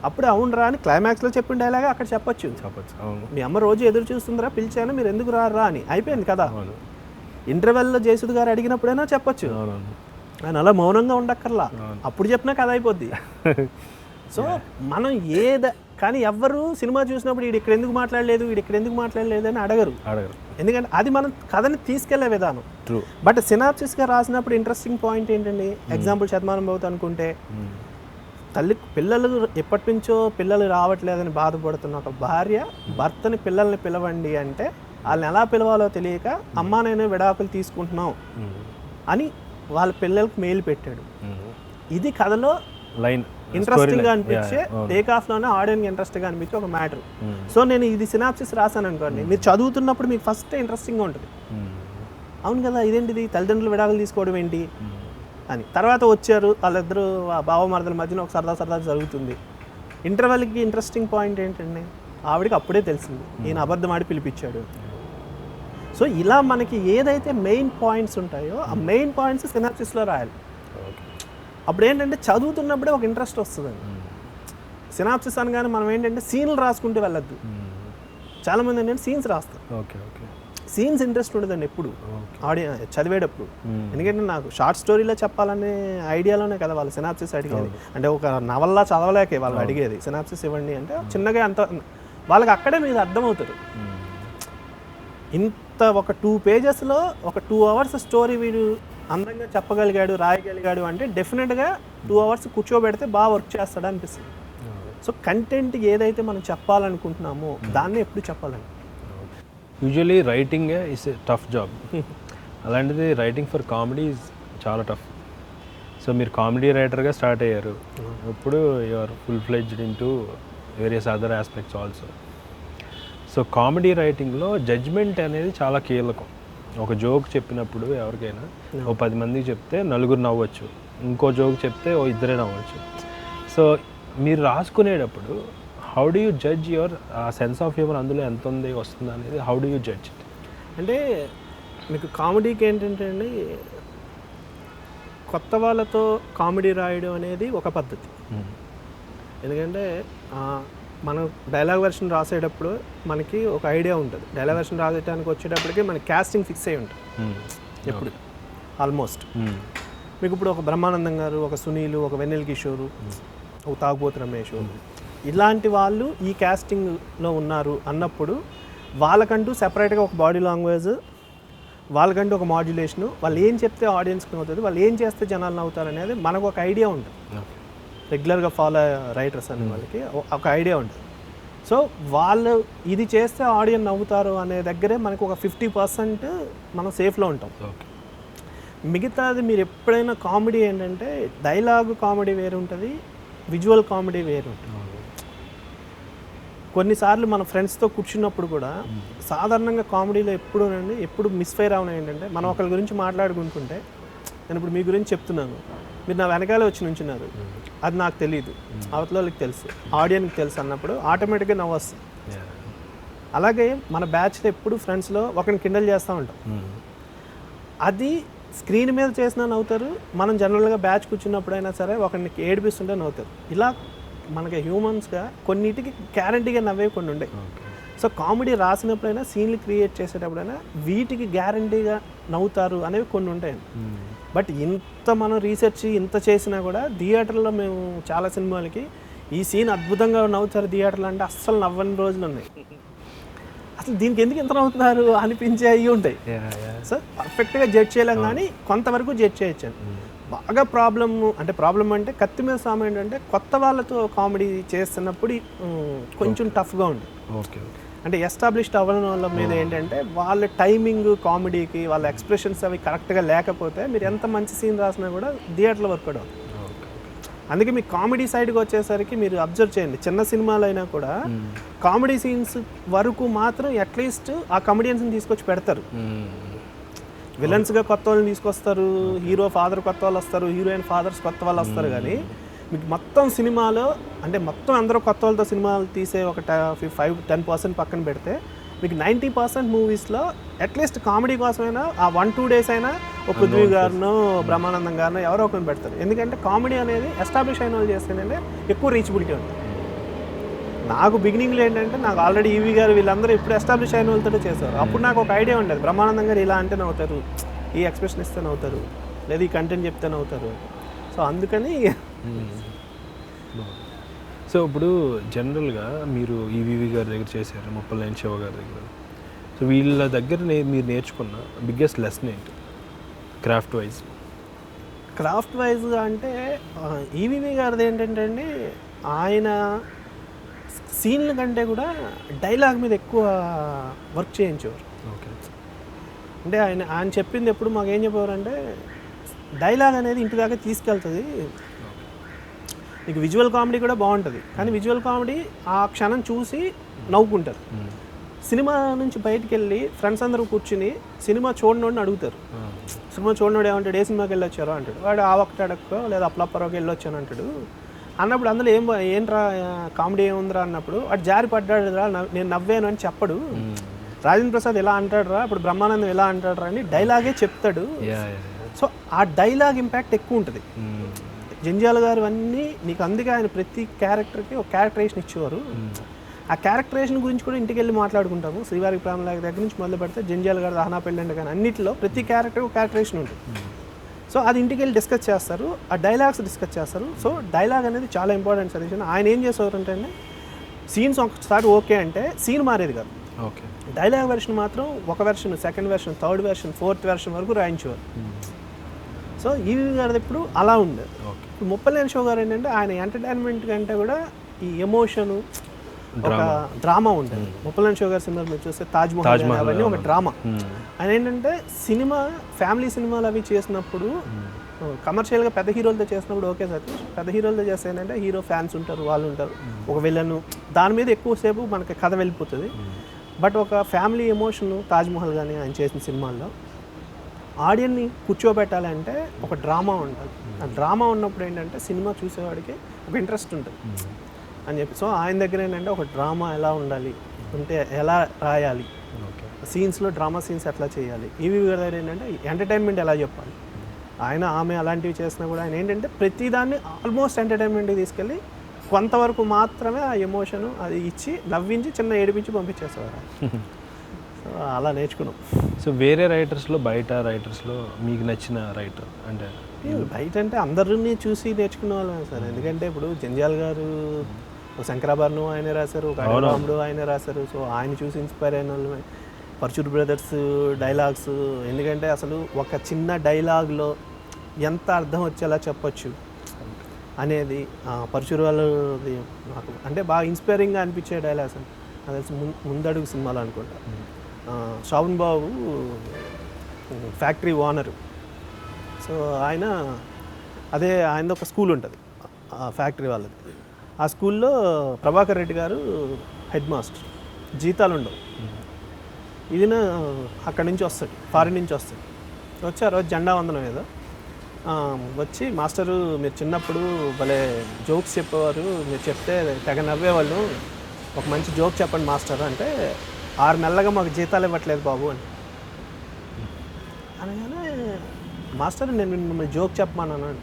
అప్పుడు అవును రా అని క్లైమాక్స్లో చెప్పిన డైలాగా అక్కడ చెప్పచ్చు. మీ అమ్మ రోజు ఎదురు చూస్తుందిరా, పిలిచాను, మీరు ఎందుకు రా అని అయిపోయింది కదా. ఇంటర్వెల్లో జయసుద్ గారు అడిగినప్పుడైనా చెప్పచ్చు, ఆయన అలా మౌనంగా ఉండక్కర్లా, అప్పుడు చెప్పినా కథ అయిపోద్ది. సో మనం కానీ ఎవ్వరు సినిమా చూసినప్పుడు వీడు ఇక్కడ ఎందుకు మాట్లాడలేదు అని అడగరు. ఎందుకంటే అది మనం కథని తీసుకెళ్లే విధానం. బట్ సినాప్సిస్గా రాసినప్పుడు ఇంట్రెస్టింగ్ పాయింట్ ఏంటండి, ఎగ్జాంపుల్ శతమానం భవతి అనుకుంటే, పిల్లలు ఎప్పటి నుంచో పిల్లలు రావట్లేదని బాధపడుతున్న ఒక భార్య భర్తని పిల్లల్ని పిలవండి అంటే వాళ్ళని ఎలా పిలవాలో తెలియక, అమ్మా నేను విడాకులు తీసుకుంటున్నాం అని వాళ్ళ పిల్లలకు మెయిల్ పెట్టాడు. ఇది కథలో లైన్ ఇంట్రెస్టింగ్గా అనిపించే, టేక్ ఆఫ్లోనే ఆడియన్కి ఇంట్రెస్ట్గా అనిపించే ఒక మ్యాటర్. సో నేను ఇది సినాప్సిస్ రాశాను అనుకోండి, మీరు చదువుతున్నప్పుడు మీకు ఫస్ట్ ఇంట్రెస్టింగ్గా ఉంటుంది, అవును కదా ఇదేంటిది తల్లిదండ్రులు విడాకులు తీసుకోవడం ఏంటి అని. తర్వాత వచ్చారు వాళ్ళిద్దరూ బావమరదల మధ్యన ఒక సరదా జరుగుతుంది. ఇంటర్వెల్కి ఇంట్రెస్టింగ్ పాయింట్ ఏంటండి, ఆవిడకి అప్పుడే తెలిసింది ఈయన అబద్ధం ఆడి పిలిపించాడు. సో ఇలా మనకి ఏదైతే మెయిన్ పాయింట్స్ ఉంటాయో ఆ మెయిన్ పాయింట్స్ సినాప్సిస్లో రాయాలి. అప్పుడు ఏంటంటే చదువుతున్నప్పుడే ఒక ఇంట్రెస్ట్ వస్తుందండి. సినాప్సిస్ అనగానే మనం ఏంటంటే సీన్లు రాసుకుంటూ వెళ్ళొద్దు. చాలామంది ఏంటంటే సీన్స్ రాస్తారు, సీన్స్ ఇంట్రెస్ట్ ఉండదండి ఎప్పుడు చదివేటప్పుడు. ఎందుకంటే నాకు షార్ట్ స్టోరీలో చెప్పాలనే ఐడియాలోనే కదా వాళ్ళు సినాప్సిస్ అడిగేది. అంటే ఒక నవల్లా చదవలేకే వాళ్ళు అడిగేది సినాప్సిస్ ఇవ్వండి అంటే, చిన్నగా అంత వాళ్ళకి అక్కడే మీరు అర్థమవుతారు. ఇంత ఒక 2 పేజెస్లో ఒక 2 అవర్స్ స్టోరీ వీడు అందంగా చెప్పగలిగాడు, రాయగలిగాడు అంటే డెఫినెట్గా 2 అవర్స్ కూర్చోబెడితే బాగా వర్క్ చేస్తాడు అనిపిస్తుంది. సో కంటెంట్ ఏదైతే మనం చెప్పాలనుకుంటున్నామో దాన్ని ఎప్పుడు చెప్పాలండి. Usually writing is a tough job. అలాంటిది రైటింగ్ ఫర్ కామెడీ ఈజ్ చాలా టఫ్. సో మీరు కామెడీ రైటర్గా స్టార్ట్ అయ్యారు, ఇప్పుడు you are full fledged into various other aspects also. So comedy రైటింగ్లో జడ్జ్మెంట్ అనేది చాలా కీలకం. ఒక జోక్ చెప్పినప్పుడు ఎవరికైనా ఓ 10 మందికి చెప్తే 4 నవ్వచ్చు, ఇంకో జోక్ చెప్తే ఓ 2 నవ్వచ్చు. సో మీరు రాసుకునేటప్పుడు how do you judge your sense of humour, అందులో ఎంత ఉంది వస్తుంది అనేది how do you judge it? అంటే మీకు కామెడీకి ఏంటంటే అండి, కొత్త వాళ్ళతో కామెడీ రాయడం అనేది ఒక పద్ధతి. ఎందుకంటే మనం డైలాగ్ వెర్షన్ రాసేటప్పుడు మనకి ఒక ఐడియా ఉంటుంది, డైలాగ్ వెర్షన్ రాసేటానికి వచ్చేటప్పటికి మనకి క్యాస్టింగ్ ఫిక్స్ అయి ఉంటుంది ఎప్పుడు ఆల్మోస్ట్. మీకు ఇప్పుడు ఒక బ్రహ్మానందం గారు, ఒక సునీల్, ఒక వెన్నెల కిషోరు, ఒక తాగుబోతు రమేష్, ఇలాంటి వాళ్ళు ఈ క్యాస్టింగ్లో ఉన్నారు అన్నప్పుడు వాళ్ళకంటూ సెపరేట్గా ఒక బాడీ లాంగ్వేజ్, వాళ్ళకంటూ ఒక మాడ్యులేషను, వాళ్ళు ఏం చెప్తే ఆడియన్స్కి అవుతుంది, వాళ్ళు ఏం చేస్తే జనాలను అవుతారు అనేది మనకు ఒక ఐడియా ఉంటుంది. రెగ్యులర్గా ఫాలో రైటర్స్ అనే వాళ్ళకి ఒక ఐడియా ఉంటుంది. సో వాళ్ళు ఇది చేస్తే ఆడియన్స్ నవ్వుతారు అనే దగ్గరే మనకు ఒక 50% మనం సేఫ్లో ఉంటాం. మిగతాది మీరు ఎప్పుడైనా కామెడీ ఏంటంటే డైలాగ్ కామెడీ వేరు ఉంటుంది, విజువల్ కామెడీ వేరు ఉంటుంది. కొన్నిసార్లు మన ఫ్రెండ్స్తో కూర్చున్నప్పుడు కూడా సాధారణంగా కామెడీలో ఎప్పుడు మిస్ఫైర్ అవునా ఏంటంటే, మనం ఒకరి గురించి మాట్లాడుకుంటుంటే, నేను ఇప్పుడు మీ గురించి చెప్తున్నాను, మీరు నా వెనకాలే వచ్చి నుంచున్నారు, అది నాకు తెలియదు, అవతల వాళ్ళకి తెలుసు, ఆడియన్కి తెలుసు అన్నప్పుడు ఆటోమేటిక్గా నవ్వు వస్తుంది. అలాగే మన బ్యాచ్లో ఎప్పుడు ఫ్రెండ్స్లో ఒకరిని కిండల్ చేస్తూ ఉంటాం, అది స్క్రీన్ మీద చేసినా నవ్వుతారు, మనం జనరల్గా బ్యాచ్ కూర్చున్నప్పుడైనా సరే ఒకరిని ఏడిపిస్తుంటే నవ్వుతారు. ఇలా మనకి హ్యూమన్స్గా కొన్నిటికి గ్యారంటీగా నవ్వే కొన్ని ఉండే. సో కామెడీ రాసినప్పుడైనా సీన్లు క్రియేట్ చేసేటప్పుడైనా వీటికి గ్యారంటీగా నవ్వుతారు అనేవి కొన్ని ఉంటాయి. బట్ ఇంత మనం రీసెర్చ్ ఇంత చేసినా కూడా థియేటర్లో మేము చాలా సినిమాలకి ఈ సీన్ అద్భుతంగా నవ్వుతారు థియేటర్లో అంటే అస్సలు నవ్వని రోజులు ఉన్నాయి. అసలు దీనికి ఎందుకు ఎంత నవ్వుతున్నారు అనిపించే అవి ఉంటాయి. సో పర్ఫెక్ట్గా జడ్జ్ చేయలేం కానీ కొంతవరకు జడ్జ్ చేయొచ్చాను. బాగా ప్రాబ్లం అంటే కత్తి మీద సాము ఏంటంటే కొత్త వాళ్ళతో కామెడీ చేస్తున్నప్పుడు కొంచెం టఫ్గా ఉంది. ఓకే, అంటే ఎస్టాబ్లిష్డ్ అవ్వడం వాళ్ళ మీద ఏంటంటే వాళ్ళ టైమింగ్ కామెడీకి వాళ్ళ ఎక్స్ప్రెషన్స్ అవి కరెక్ట్గా లేకపోతే మీరు ఎంత మంచి సీన్ రాసినా కూడా థియేటర్లో వర్కౌట్ అవుతుంది. అందుకే మీ కామెడీ సైడ్కి వచ్చేసరికి మీరు అబ్జర్వ్ చేయండి, చిన్న సినిమాలు అయినా కూడా కామెడీ సీన్స్ వరకు మాత్రం అట్లీస్ట్ ఆ కామెడియన్స్ని తీసుకొచ్చి పెడతారు. విలన్స్గా కొత్త వాళ్ళని తీసుకొస్తారు, హీరో ఫాదర్ కొత్త వాళ్ళు వస్తారు, హీరోయిన్ ఫాదర్స్ కొత్త వాళ్ళు వస్తారు. కానీ మీకు మొత్తం సినిమాలో అంటే మొత్తం అందరూ కొత్త వాళ్ళతో సినిమాలు తీసే ఒక 5-10% పక్కన పెడితే మీకు 90% మూవీస్లో అట్లీస్ట్ కామెడీ కోసమైనా ఆ 1-2 days అయినా ఒక పృథ్వీ గారినో బ్రహ్మానందం గారినో ఎవరో ఒకరిని పెడతారు. ఎందుకంటే కామెడీ అనేది ఎస్టాబ్లిష్ అయిన వాళ్ళు చేస్తేనే ఎక్కువ రీచబిలిటీ ఉంటుంది. నాకు బిగినింగ్లో ఏంటంటే నాకు ఆల్రెడీ ఈవీ గారు వీళ్ళందరూ ఇప్పుడు ఎస్టాబ్లిష్ అయిన వాళ్ళతో చేశారు. అప్పుడు నాకు ఒక ఐడియా ఉండేది, బ్రహ్మానందం గారు ఇలా అంటే నవ్వుతారు, ఈ ఎక్స్ప్రెషన్ ఇస్తే నవ్వుతారు, లేదా ఈ కంటెంట్ చెప్తే నవ్వుతారు. సో అందుకని సో ఇప్పుడు జనరల్గా మీరు ఈవీవి గారి దగ్గర చేశారు, ముప్పలనేని శివ గారి దగ్గర. సో వీళ్ళ దగ్గర మీరు నేర్చుకున్న బిగ్గెస్ట్ లెసన్ ఏంటి క్రాఫ్ట్ వైజ్గా అంటే ఈవీవి గారిది ఏంటంటే అండి, ఆయన సీన్ల కంటే కూడా డైలాగ్ మీద ఎక్కువ వర్క్ చేయించేవారు. ఓకే, అంటే ఆయన చెప్పింది ఎప్పుడు మాకు ఏం చెప్పేవారు అంటే, డైలాగ్ అనేది ఇంటి దాకా తీసుకెళ్తుంది, నీకు విజువల్ కామెడీ కూడా బాగుంటుంది, కానీ విజువల్ కామెడీ ఆ క్షణం చూసి నవ్వుకుంటారు. సినిమా నుంచి బయటికి వెళ్ళి ఫ్రెండ్స్ అందరూ కూర్చుని సినిమా చూడనోడిని అడుగుతారు. సినిమా చూడనోడు ఏమంటాడు, ఏ సినిమాకి వెళ్ళొచ్చారో అంటాడు. వాడు ఆ ఒక్కటి అడక్కో లేదా అప్లప్పరోకి వెళ్ళొచ్చాను అంటాడు. అన్నప్పుడు అందులో ఏంట్రా కామెడీ ఏముందిరా అన్నప్పుడు వాడు జారి పడ్డాడు రా, నేను నవ్వాను అని చెప్పడు. రాజేంద్ర ప్రసాద్ ఎలా అంటాడు రా, ఇప్పుడు బ్రహ్మానందం ఎలా అంటాడు రా అని డైలాగే చెప్తాడు. సో ఆ డైలాగ్ ఇంపాక్ట్ ఎక్కువ ఉంటుంది. జంజాల గారు అన్నీ నీకు, అందుకే ఆయన ప్రతి క్యారెక్టర్కి ఒక క్యారెక్టరేషన్ ఇచ్చేవారు. ఆ క్యారెక్టరేషన్ గురించి కూడా ఇంటికి వెళ్ళి మాట్లాడుకుంటాము. శ్రీవారికి ప్రేమలాగ దగ్గర నుంచి మొదలు పెడితే జంజాల గారు దహనా పెళ్ళండి కానీ అన్నింటిలో ప్రతి క్యారెక్టర్ ఒక క్యారెక్టరేషన్ ఉంటుంది. సో అది ఇంటికి వెళ్ళి డిస్కస్ చేస్తారు, ఆ డైలాగ్స్ డిస్కస్ చేస్తారు. సో డైలాగ్ అనేది చాలా ఇంపార్టెంట్ సజెషన్. ఆయన ఏం చేసేవారు అంటే సీన్స్ ఒకసారి ఓకే అంటే సీన్ మారేది కాదు, ఓకే, డైలాగ్ వెర్షన్ మాత్రం ఒక version, second version, third version, fourth version వరకు రాయించేవారు. సో ఈవీ గారిది ఇప్పుడు అలా ఉండేది. ఇప్పుడు ముప్పలనేని శివ గారు ఏంటంటే ఆయన ఎంటర్టైన్మెంట్ కంటే కూడా ఈ ఎమోషను, ఒక డ్రామా ఉంటుంది. ముప్పలనేని శివ గారి సినిమాలు మీరు చూస్తే తాజ్ మహల్ అవన్నీ ఒక డ్రామా. ఆయన ఏంటంటే సినిమా ఫ్యామిలీ సినిమాలు అవి చేసినప్పుడు కమర్షియల్గా పెద్ద హీరోలతో చేసినప్పుడు ఓకే సతీష్, పెద్ద హీరోలతో చేస్తే ఏంటంటే హీరో ఫ్యాన్స్ ఉంటారు, వాళ్ళు ఉంటారు, ఒక విలను, దాని మీద ఎక్కువసేపు మనకి కథ వెళ్ళిపోతుంది. బట్ ఒక ఫ్యామిలీ ఎమోషన్ తాజ్ మహల్ కానీ ఆయన చేసిన సినిమాల్లో ఆడియన్ని కూర్చోబెట్టాలంటే ఒక డ్రామా ఉంటుంది. ఆ డ్రామా ఉన్నప్పుడు ఏంటంటే సినిమా చూసేవాడికి ఒక ఇంట్రెస్ట్ ఉంటుంది అని చెప్పి. సో ఆయన దగ్గర ఏంటంటే ఒక డ్రామా ఎలా ఉండాలి అంటే ఎలా రాయాలి, సీన్స్లో డ్రామా సీన్స్ ఎట్లా చేయాలి, ఈవీ గారి దగ్గర ఏంటంటే ఎంటర్టైన్మెంట్ ఎలా చెప్పాలి. ఆమె అలాంటివి చేసినా కూడా ఆయన ఏంటంటే ప్రతిదాన్ని ఆల్మోస్ట్ ఎంటర్టైన్మెంట్కి తీసుకెళ్ళి కొంతవరకు మాత్రమే ఆ ఎమోషను అది ఇచ్చి నవ్వించి చిన్న ఏడిపించి పంపించేసేవారు. సో అలా నేర్చుకున్నాం. సో వేరే రైటర్స్లో, బయట రైటర్స్లో మీకు నచ్చిన రైటర్ అంటే? బయట అంటే అందరినీ చూసి నేర్చుకునే వాళ్ళం సార్. ఎందుకంటే ఇప్పుడు జంజాల గారు శంకరాభరణం ఆయనే రాశారు, ఒక రాముడు ఆయనే రాశారు. సో ఆయన చూసి ఇన్స్పైర్ అయిన వాళ్ళమే. పర్చూర్ బ్రదర్స్ డైలాగ్స్, ఎందుకంటే అసలు ఒక చిన్న డైలాగ్లో ఎంత అర్థం వచ్చేలా చెప్పొచ్చు అనేది పర్చూర్ వాళ్ళది నాకు అంటే బాగా ఇన్స్పైరింగ్గా అనిపించే డైలాగ్స్. అది ముందడుగు సినిమాలో అనుకుంటా, శ్రావణ్ బాబు ఫ్యాక్టరీ ఓనరు. సో ఆయనది ఒక స్కూల్ ఉంటుంది ఫ్యాక్టరీ వాళ్ళది. ఆ స్కూల్లో ప్రభాకర్ రెడ్డి గారు హెడ్ మాస్టర్, జీతాలు ఉండవు. ఈయన అక్కడి నుంచి వస్తాడు, ఫారిన్ నుంచి వస్తాడు. వచ్చి ఆ రోజు జెండా వందనం ఏదో వచ్చి, మాస్టరు మీరు చిన్నప్పుడు భలే జోక్స్ చెప్పేవారు, మీరు చెప్తే తెగ నవ్వేవాళ్ళు, ఒక మంచి జోక్ చెప్పండి మాస్టర్ అంటే, 6 నెలలుగా మాకు జీతాలు ఇవ్వట్లేదు బాబు అని అనగానే, మాస్టర్ నేను మిమ్మల్ని జోక్ చెప్పమన్నాను.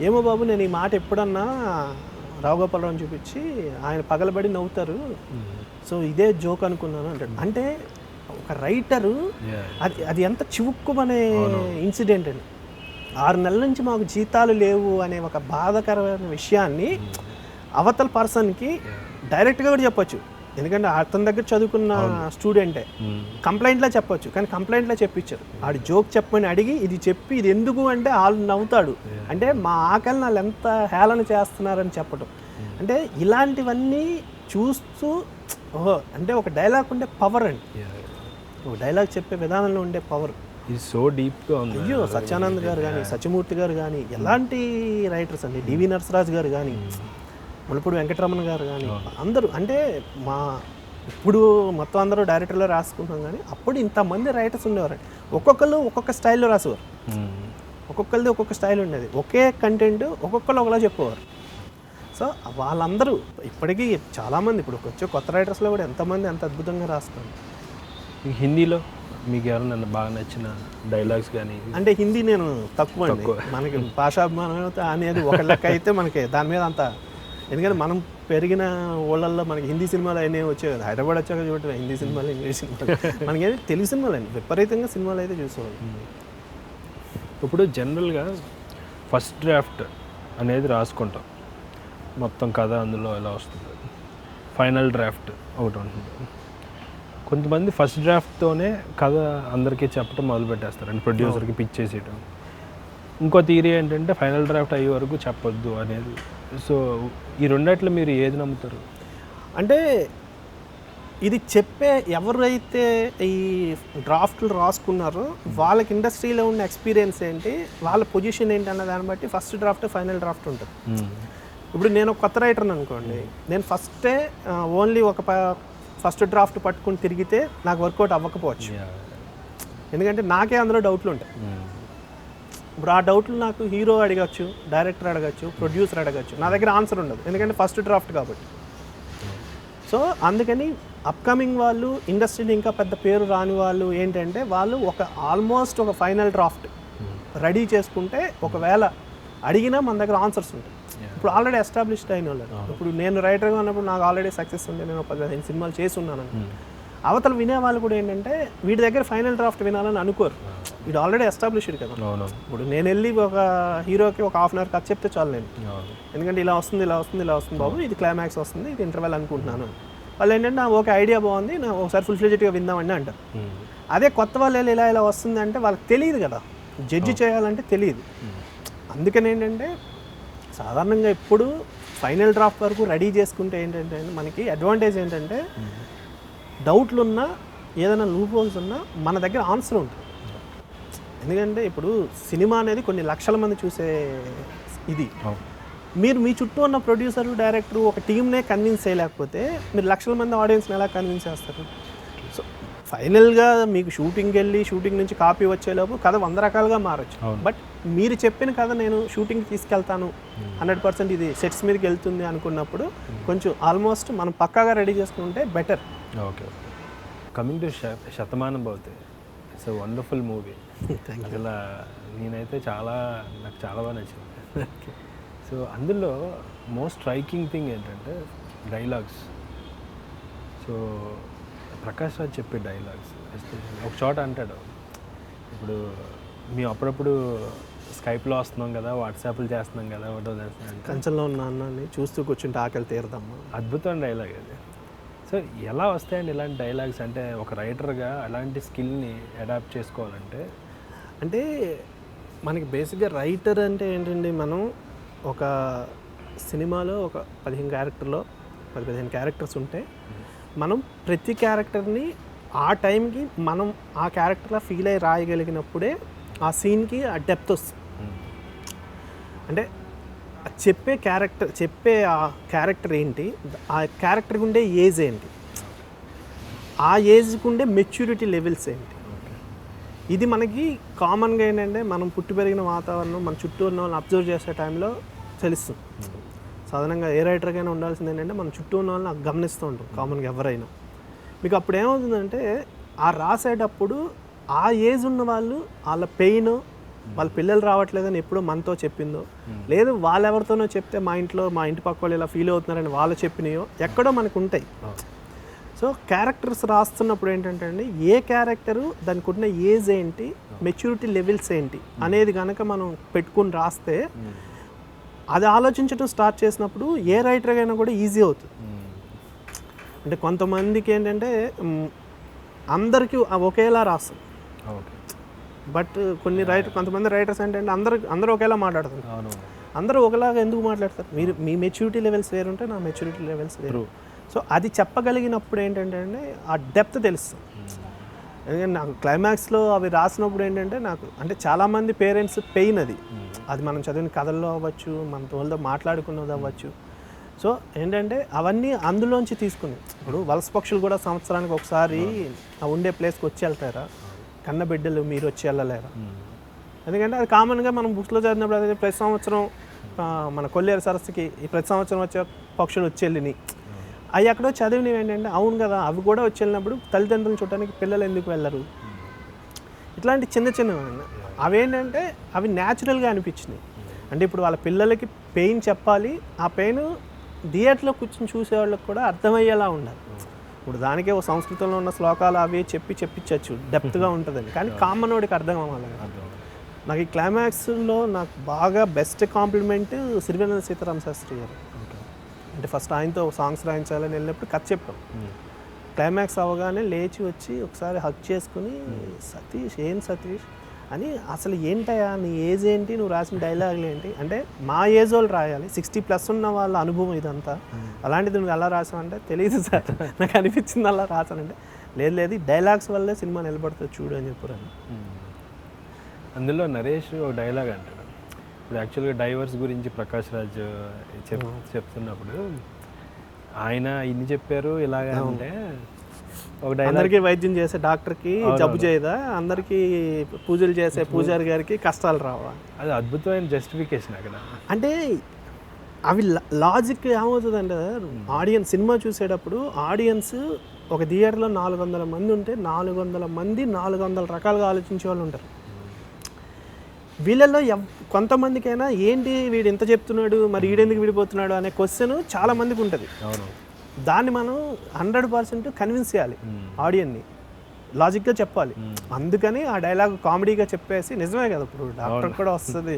ఏమో బాబు, నేను ఈ మాట ఎప్పుడన్నా రావు గోపాలరావుని చూపించి ఆయన పగలబడి నవ్వుతారు, సో ఇదే జోక్ అనుకున్నాను అంటాడు. అంటే ఒక రైటరు అది ఎంత చివుక్కుమనే ఇన్సిడెంట్ అండి. 6 నెలల నుంచి మాకు జీతాలు లేవు అనే ఒక బాధాకరమైన విషయాన్ని అవతల పర్సన్కి డైరెక్ట్గా కూడా చెప్పొచ్చు, ఎందుకంటే అతని దగ్గర చదువుకున్న స్టూడెంటే. కంప్లైంట్లో చెప్పొచ్చు, కానీ కంప్లైంట్లో చెప్పించారు. ఆడు జోక్ చెప్పని అడిగి ఇది చెప్పి ఇది ఎందుకు అంటే వాళ్ళు నవ్వుతాడు. అంటే మా ఆకలిని వాళ్ళు ఎంత హేళన చేస్తున్నారని చెప్పడం. అంటే ఇలాంటివన్నీ చూస్తూ ఓహో అంటే ఒక డైలాగ్ ఉండే పవర్ అండి, ఒక డైలాగ్ చెప్పే విధానంలో ఉండే పవర్ ఇది సో డీప్గా ఉంది. అయ్యో సత్యానంద్ గారు కానీ, సత్యమూర్తి గారు కానీ, ఎలాంటి రైటర్స్ అండి, డివి నరసరాజు గారు కానీ, ములపూడి వెంకటరమణ గారు కానీ, అందరూ అంటే మా ఇప్పుడు మొత్తం అందరూ డైరెక్టర్లో రాసుకుంటాం, కానీ అప్పుడు ఇంతమంది రైటర్స్ ఉండేవారండి. ఒక్కొక్కరు ఒక్కొక్క స్టైల్లో రాసేవారు, ఒక్కొక్కరిది ఒక్కొక్క స్టైల్ ఉండేది, ఒకే కంటెంట్ ఒక్కొక్కరు ఒకలా చెప్పేవారు. సో వాళ్ళందరూ ఇప్పటికీ చాలామంది ఇప్పుడు వచ్చే కొత్త రైటర్స్లో కూడా ఎంతమంది ఎంత అద్భుతంగా రాస్తారు. హిందీలో మీకు ఎవరైనా బాగా నచ్చిన డైలాగ్స్ కానీ? అంటే హిందీ నేను తక్కువ అండి, మనకి భాషాభిమానం అనేది ఒక లెక్క అయితే మనకి దాని మీద అంత, ఎందుకంటే మనం పెరిగిన ఊళ్ళల్లో మనకి హిందీ సినిమాలు అయినా వచ్చాయి కదా, హైదరాబాద్ వచ్చాక చూడటం హిందీ సినిమాలు, ఇంగ్లీష్ సినిమాలు, మనకి తెలుగు సినిమాలు అండి విపరీతంగా సినిమాలు అయితే చూసేవాళ్ళు. ఇప్పుడు జనరల్గా ఫస్ట్ డ్రాఫ్ట్ అనేది రాసుకుంటాం, మొత్తం కథ అందులో ఎలా వస్తుంది, ఫైనల్ డ్రాఫ్ట్ ఒకటి ఉంటుంది. కొంతమంది ఫస్ట్ డ్రాఫ్ట్తోనే కథ అందరికీ చెప్పడం మొదలుపెట్టేస్తారు అండ్ ప్రొడ్యూసర్కి పిచ్ చేసేయడం. ఇంకో థియరీ ఏంటంటే ఫైనల్ డ్రాఫ్ట్ అయ్యే వరకు చెప్పొద్దు అనేది. సో ఈ రెండిట్లో మీరు ఏది నమ్ముతారు? అంటే ఇది చెప్పే ఎవరైతే ఈ డ్రాఫ్ట్లు రాసుకున్నారో వాళ్ళకి ఇండస్ట్రీలో ఉన్న ఎక్స్పీరియన్స్ ఏంటి, వాళ్ళ పొజిషన్ ఏంటి అన్న దాన్ని బట్టి ఫస్ట్ డ్రాఫ్ట్ ఫైనల్ డ్రాఫ్ట్ ఉంటుంది. ఇప్పుడు నేను ఒక కొత్త రైటర్ని అనుకోండి, నేను ఫస్టే ఓన్లీ ఒక ఫస్ట్ డ్రాఫ్ట్ పట్టుకుని తిరిగితే నాకు వర్కౌట్ అవ్వకపోవచ్చు, ఎందుకంటే నాకే అందులో డౌట్లు ఉంటాయి. ఇప్పుడు ఆ డౌట్లు నాకు హీరో అడగచ్చు, డైరెక్టర్ అడగచ్చు, ప్రొడ్యూసర్ అడగచ్చు, నా దగ్గర ఆన్సర్ ఉండదు, ఎందుకంటే ఫస్ట్ డ్రాఫ్ట్ కాబట్టి. సో అందుకని అప్కమింగ్ వాళ్ళు, ఇండస్ట్రీని ఇంకా పెద్ద పేరు రాని వాళ్ళు ఏంటంటే వాళ్ళు ఒక ఆల్మోస్ట్ ఒక ఫైనల్ డ్రాఫ్ట్ రెడీ చేసుకుంటే ఒకవేళ అడిగినా మన దగ్గర ఆన్సర్స్ ఉంటాయి. ఇప్పుడు ఆల్రెడీ ఎస్టాబ్లిష్డ్ అయిన వాళ్ళు, ఇప్పుడు నేను రైటర్గా ఉన్నప్పుడు నాకు ఆల్రెడీ సక్సెస్ ఉంటే నేను 15 సినిమాలు చేసి ఉన్నాను. అవతల వినేవాళ్ళు కూడా ఏంటంటే వీడి దగ్గర ఫైనల్ డ్రాఫ్ట్ వినాలని అనుకోరు, వీడు ఆల్రెడీ ఎస్టాబ్లిష్డ్ కదా. ఇప్పుడు నేను వెళ్ళి ఒక హీరోకి ఒక హాఫ్ అన్ అవర్ కథ చెప్తే చాలు నేను, ఎందుకంటే ఇలా వస్తుంది ఇలా వస్తుంది ఇలా వస్తుంది బాబు, ఇది క్లైమాక్స్ వస్తుంది, ఇది ఇంటర్వెల్ అనుకుంటున్నాను. వాళ్ళు ఏంటంటే ఓకే ఐడియా బాగుంది, నా ఒకసారి ఫుల్ ఫ్లెడ్జ్డ్గా విందామండి అంటారు. అదే కొత్త వాళ్ళు ఇలా ఇలా వస్తుంది అంటే వాళ్ళకి తెలియదు కదా, జడ్జి చేయాలంటే తెలియదు. అందుకని ఏంటంటే సాధారణంగా ఇప్పుడు ఫైనల్ డ్రాఫ్ట్ వరకు రెడీ చేసుకుంటే ఏంటంటే మనకి అడ్వాంటేజ్ ఏంటంటే డౌట్లు ఉన్నా ఏదైనా లూప్ హోల్స్ ఉన్నా మన దగ్గర ఆన్సర్ ఉంటుంది. ఎందుకంటే ఇప్పుడు సినిమా అనేది కొన్ని లక్షల మంది చూసే ఇది, మీరు మీ చుట్టూ ఉన్న ప్రొడ్యూసర్ డైరెక్టర్ ఒక టీమ్నే కన్విన్స్ చేయలేకపోతే మీరు లక్షల మంది ఆడియన్స్ని ఎలా కన్విన్స్ చేస్తారు? సో ఫైనల్గా మీకు షూటింగ్కి వెళ్ళి షూటింగ్ నుంచి కాపీ వచ్చేలోపు కథ 100 రకాలుగా మారచ్చు. బట్ మీరు చెప్పిన కథ నేను షూటింగ్కి తీసుకెళ్తాను 100% ఇది సెట్స్ మీదకి వెళ్తుంది అనుకున్నప్పుడు కొంచెం ఆల్మోస్ట్ మనం పక్కాగా రెడీ చేసుకుంటే better. Okay, coming to Shatamanam Bhavati, it's a wonderful movie. అసలు నేనైతే నాకు చాలా బాగా నచ్చింది. సో అందులో మోస్ట్ స్ట్రైకింగ్ థింగ్ ఏంటంటే డైలాగ్స్. సో ప్రకాష్ రాజ్ చెప్పే డైలాగ్స్ ఎస్పెషల్లీ ఒక చోట అంటాడు, ఇప్పుడు మేము అప్పుడప్పుడు స్కైప్లో వస్తున్నాం కదా, వాట్సాప్లు చేస్తున్నాం కదా, ఫోటో చేస్తున్నాం, కంచెంలో ఉన్న అన్నాన్ని చూస్తూ కూర్చుంటే ఆకలి తీరదమ్మా. అద్భుతమైన డైలాగ్ అది. సో ఎలా వస్తాయండి ఇలాంటి డైలాగ్స్? అంటే ఒక రైటర్గా అలాంటి స్కిల్ని అడాప్ట్ చేసుకోవాలంటే, అంటే మనకి బేసిక్గా రైటర్ అంటే ఏంటండి, మనం ఒక సినిమాలో ఒక 15 క్యారెక్టర్స్ ఉంటే మనం ప్రతి క్యారెక్టర్ని ఆ టైంకి మనం ఆ క్యారెక్టర్లా ఫీల్ అయ్యి రాయగలిగినప్పుడే ఆ సీన్కి ఆ డెప్త్ వస్తుంది. అంటే చెప్పే ఆ క్యారెక్టర్ ఏంటి, ఆ క్యారెక్టర్కి ఉండే ఏజ్ ఏంటి, ఆ ఏజ్కి ఉండే మెచ్యూరిటీ లెవెల్స్ ఏంటి, ఇది మనకి కామన్గా ఏంటంటే మనం పుట్టి పెరిగిన వాతావరణం మన చుట్టూ ఉన్న వాళ్ళని అబ్జర్వ్ చేసే టైంలో తెలుస్తుంది. సాధారణంగా ఏ రైటర్కైనా ఉండాల్సింది ఏంటంటే మన చుట్టూ ఉన్న వాళ్ళని గమనిస్తూ ఉంటాం కామన్గా ఎవరైనా. మీకు అప్పుడు ఏమవుతుందంటే ఆ రాసేటప్పుడు ఆ ఏజ్ ఉన్న వాళ్ళు వాళ్ళ పెయిన్ వాళ్ళ పిల్లలు రావట్లేదని ఎప్పుడో మనతో చెప్పిందో, లేదు వాళ్ళెవరితోనో చెప్తే మా ఇంటి పక్క వాళ్ళు ఇలా ఫీల్ అవుతున్నారని వాళ్ళు చెప్పినాయో ఎక్కడో మనకు ఉంటాయి. సో క్యారెక్టర్స్ రాస్తున్నప్పుడు ఏంటంటే అండి, ఏ క్యారెక్టరు దానికి ఉన్న ఏజ్ ఏంటి, మెచ్యూరిటీ లెవెల్స్ ఏంటి అనేది కనుక మనం పెట్టుకుని రాస్తే అది ఆలోచించడం స్టార్ట్ చేసినప్పుడు ఏ రైటర్ అయినా కూడా ఈజీ అవుతుంది. అంటే కొంతమందికి ఏంటంటే అందరికీ ఒకేలా రాస్తారు, బట్ కొంతమంది రైటర్స్ ఏంటంటే అందరూ ఒకేలా మాట్లాడుతున్నారు. అందరూ ఒకలాగా ఎందుకు మాట్లాడతారు? మీ మెచ్యూరిటీ లెవెల్స్ వేరుంటే నా మెచ్యూరిటీ లెవెల్స్ వేరు. సో అది చెప్పగలిగినప్పుడు ఏంటంటే అండి ఆ డెప్త్ తెలుస్తుంది. ఎందుకంటే నాకు క్లైమాక్స్లో అవి రాసినప్పుడు ఏంటంటే నాకు అంటే చాలామంది పేరెంట్స్ పెయిన్ అది మనం చదివిన కథల్లో అవ్వచ్చు, మన వాళ్ళతో మాట్లాడుకున్నది అవ్వచ్చు. సో ఏంటంటే అవన్నీ అందులోంచి తీసుకుని, ఇప్పుడు వలస పక్షులు కూడా సంవత్సరానికి ఒకసారి ఆ ఉండే ప్లేస్కి వచ్చి వెళ్తారా, కన్న బిడ్డలు మీరు వచ్చి వెళ్ళలేరా? ఎందుకంటే అది కామన్గా మనం బుక్స్లో చదివినప్పుడు అదే ప్రతి సంవత్సరం మన కొల్లేరు సరస్సుకి ఈ ప్రతి సంవత్సరం వచ్చే పక్షులు వచ్చి వెళ్ళినాయి. అవి ఎక్కడో చదివినవి ఏంటంటే అవును కదా, అవి కూడా వచ్చి వెళ్ళినప్పుడు తల్లిదండ్రులను చూడటానికి పిల్లలు ఎందుకు వెళ్ళరు? ఇట్లాంటి చిన్నవి అవేంటంటే అవి న్యాచురల్గా అనిపించినాయి. అంటే ఇప్పుడు వాళ్ళ పిల్లలకి పెయిన్ చెప్పాలి, ఆ పెయిన్ థియేటర్లో కూర్చొని చూసేవాళ్ళకి కూడా అర్థమయ్యేలా ఉండాలి. ఇప్పుడు దానికే ఓ సంస్కృతంలో ఉన్న శ్లోకాలు అవి చెప్పించచ్చు, డెప్త్గా ఉంటుందని. కానీ కామన్ వాడికి అర్థం అవ్వాలి. నాకు ఈ క్లైమాక్స్లో నాకు బాగా బెస్ట్ కాంప్లిమెంట్ సిరివెన్నెల సీతారామ శాస్త్రి గారు. అంటే ఫస్ట్ ఆయనతో సాంగ్స్ రాయించాలని వెళ్ళినప్పుడు కథ చెప్పాం. క్లైమాక్స్ అవ్వగానే లేచి వచ్చి ఒకసారి హక్ చేసుకుని సతీష్ అని, అసలు ఏంటయా నీ ఏజ్ ఏంటి, నువ్వు రాసిన డైలాగులు ఏంటి అంటే మా ఏజ్ వాళ్ళు రాయాలి, 60+ ఉన్న వాళ్ళ అనుభవం ఇదంతా, అలాంటిది నువ్వు ఎలా రాసావంటే తెలియదు సార్, నాకు అనిపించింది అలా రాసానంటే లేదు డైలాగ్స్ వల్లే సినిమా నిలబడుతుంది చూడు అని చెప్పారు. అందులో నరేష్ ఒక డైలాగ్ అంటాడు. ఇప్పుడు యాక్చువల్గా డైవర్స్ గురించి ప్రకాష్ రాజ్ చెప్తున్నప్పుడు ఆయన ఇన్ని చెప్పారు ఇలాగ అంటే, ఒక అందరికీ వైద్యం చేసే డాక్టర్కి జబ్బు చేయదా, అందరికీ పూజలు చేసే పూజారి గారికి కష్టాలు రావా? అది అద్భుతమైన జస్టిఫికేషన్ అక్కడ. అంటే అవి లాజిక్ ఏమవుతుందంటే, ఆడియన్స్ సినిమా చూసేటప్పుడు ఆడియన్స్ ఒక థియేటర్లో 400 మంది ఉంటే 400 మంది 400 రకాలుగా ఆలోచించే వాళ్ళు ఉంటారు. వీళ్ళల్లో కొంతమందికైనా ఏంటి వీడు ఎంత చెప్తున్నాడు, మరి వీడెందుకు విడిపోతున్నాడు అనే క్వశ్చన్ చాలా మందికి ఉంటుంది. దాన్ని మనం 100% కన్విన్స్ చేయాలి ఆడియన్ని, లాజిక్గా చెప్పాలి. అందుకని ఆ డైలాగ్ కామెడీగా చెప్పేసి, నిజమే కదా ఇప్పుడు డాక్టర్ కూడా వస్తుంది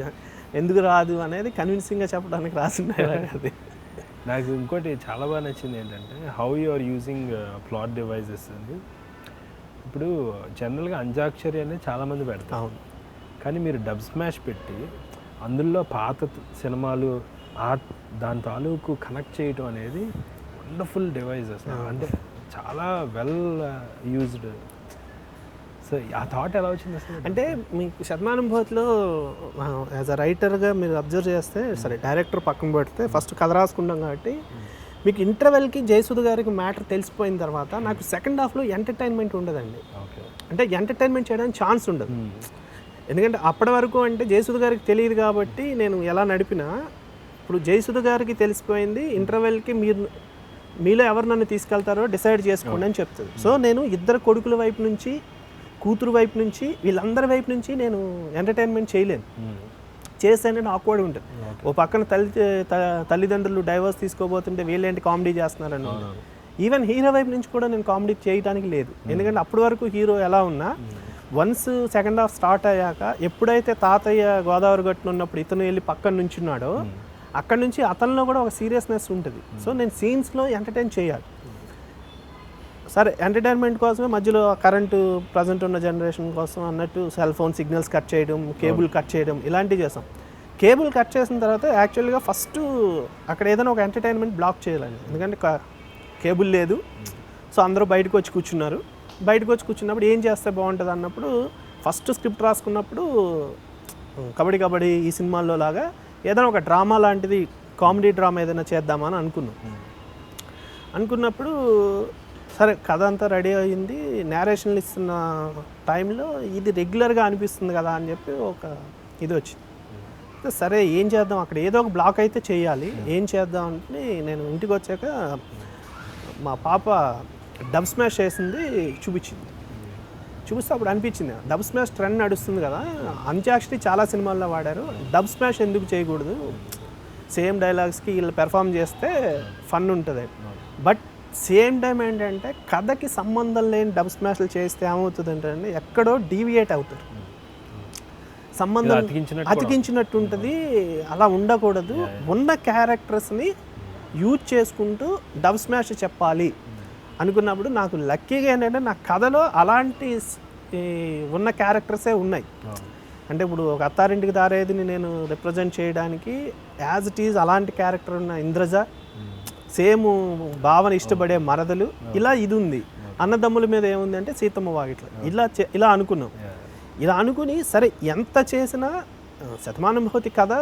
ఎందుకు రాదు అనేది కన్విన్సింగ్గా చెప్పడానికి రాసిన డైలాగ్ అది. నాకు ఇంకోటి చాలా బాగా నచ్చింది ఏంటంటే, how you are using plot devices అని. ఇప్పుడు జనరల్గా అంజాక్షరి అనేది చాలామంది పెడతారు, కానీ మీరు డబ్ స్మాష్ పెట్టి అందులో పాత సినిమాలు దాని తాలూకు కనెక్ట్ చేయటం అనేది వండర్ఫుల్ డివైజెస్. అంటే చాలా వెల్ యూజ్డ్. సో ఆ థాట్ ఎలా వచ్చింది అసలు? అంటే మీకు శతమానుభూతిలో యాజ్ అ రైటర్గా మీరు అబ్జర్వ్ చేస్తే, సరే డైరెక్టర్ పక్కన పెడితే ఫస్ట్ కథ రాసుకుంటాం కాబట్టి మీకు ఇంటర్వెల్కి జయసుధ గారికి మ్యాటర్ తెలిసిపోయిన తర్వాత నాకు సెకండ్ హాఫ్లో ఎంటర్టైన్మెంట్ ఉండదండి. అంటే ఎంటర్టైన్మెంట్ చేయడానికి ఛాన్స్ ఉండదు. ఎందుకంటే అప్పటి వరకు అంటే జయసుధ గారికి తెలియదు కాబట్టి నేను ఎలా నడిపినా, ఇప్పుడు జయసుధ గారికి తెలిసిపోయింది, ఇంటర్వెల్కి మీలో ఎవరు నన్ను తీసుకెళ్తారో డిసైడ్ చేసుకోండి అని చెప్తుంది. సో నేను ఇద్దరు కొడుకుల వైపు నుంచి, కూతురు వైపు నుంచి, వీళ్ళందరి వైపు నుంచి నేను ఎంటర్టైన్మెంట్ చేయలేను. చేస్తే ఆక్వర్డ్ ఉంటుంది. ఓ పక్కన తల్లిదండ్రులు డైవర్స్ తీసుకోబోతుంటే వీళ్ళేంటి కామెడీ చేస్తున్నారని, ఈవెన్ హీరో వైపు నుంచి కూడా నేను కామెడీ చేయడానికి లేదు. ఎందుకంటే అప్పటి వరకు హీరో ఎలా ఉన్నా, వన్స్ సెకండ్ హాఫ్ స్టార్ట్ అయ్యాక ఎప్పుడైతే తాతయ్య గోదావరి గట్టున ఉన్నప్పుడు ఇతను వెళ్ళి పక్కన నుంచున్నాడో, అక్కడ నుంచి అతనిలో కూడా ఒక సీరియస్నెస్ ఉంటుంది. సో నేను సీన్స్లో ఎంటర్టైన్ చేయాలి. సరే ఎంటర్టైన్మెంట్ కోసమే మధ్యలో కరెంటు ప్రజెంట్ ఉన్న జనరేషన్ కోసం అన్నట్టు సెల్ ఫోన్ సిగ్నల్స్ కట్ చేయడం, కేబుల్ కట్ చేయడం, ఇలాంటివి చేసాం. కేబుల్ కట్ చేసిన తర్వాత యాక్చువల్గా ఫస్ట్ అక్కడ ఏదైనా ఒక ఎంటర్టైన్మెంట్ బ్లాక్ చేయాలండి. ఎందుకంటే కేబుల్ లేదు. సో అందరూ బయటకు వచ్చి కూర్చున్నప్పుడు ఏం చేస్తే బాగుంటుంది అన్నప్పుడు ఫస్ట్ స్క్రిప్ట్ రాసుకున్నప్పుడు కబడ్డీ ఈ సినిమాల్లో లాగా ఏదైనా ఒక డ్రామా లాంటిది, కామెడీ డ్రామా ఏదైనా చేద్దామని అనుకున్నప్పుడు సరే కథ అంతా రెడీ అయ్యింది. నేరేషన్లు ఇస్తున్న టైంలో ఇది రెగ్యులర్గా అనిపిస్తుంది కదా అని చెప్పి ఒక ఇది వచ్చింది. సరే ఏం చేద్దాం, అక్కడ ఏదో ఒక బ్లాక్ అయితే చేయాలి, ఏం చేద్దాం అంటే నేను ఇంటికి వచ్చాక మా పాప డబ్ స్మాష్ చేసింది చూపించింది. చూస్తే అప్పుడు అనిపించింది డబ్ స్మాష్ ట్రెండ్ నడుస్తుంది కదా, అంత్యాక్షరి చాలా సినిమాల్లో వాడారు, డబ్ స్మాష్ ఎందుకు చేయకూడదు, సేమ్ డైలాగ్స్కి వీళ్ళు పెర్ఫామ్ చేస్తే ఫన్ ఉంటుంది. బట్ సేమ్ టైం ఏంటంటే కథకి సంబంధం లేని డబ్ స్మాష్లు చేస్తే ఏమవుతుంది అంటే ఎక్కడో డీవియేట్ అవుతారు, సంబంధం అతికించినట్టు ఉంటుంది. అలా ఉండకూడదు, ఉన్న క్యారెక్టర్స్ని యూజ్ చేసుకుంటూ డబ్ స్మాష్ చెప్పాలి అనుకున్నప్పుడు నాకు లక్కీగా ఏంటంటే నా కథలో అలాంటి ఉన్న క్యారెక్టర్సే ఉన్నాయి. అంటే ఇప్పుడు ఒక అత్తారింటికి దారేదిని నేను రిప్రజెంట్ చేయడానికి యాజ్ ఇట్ ఈజ్ అలాంటి క్యారెక్టర్ ఉన్న ఇంద్రజ, సేమ్ భావన ఇష్టపడే మరదలు, ఇలా ఇది ఉంది. అన్నదమ్ముల మీద ఏముంది అంటే సీతమ్మ వాకిట్ల, ఇలా అనుకున్నాం. ఇలా అనుకుని సరే ఎంత చేసినా శతమానుభూతి కథ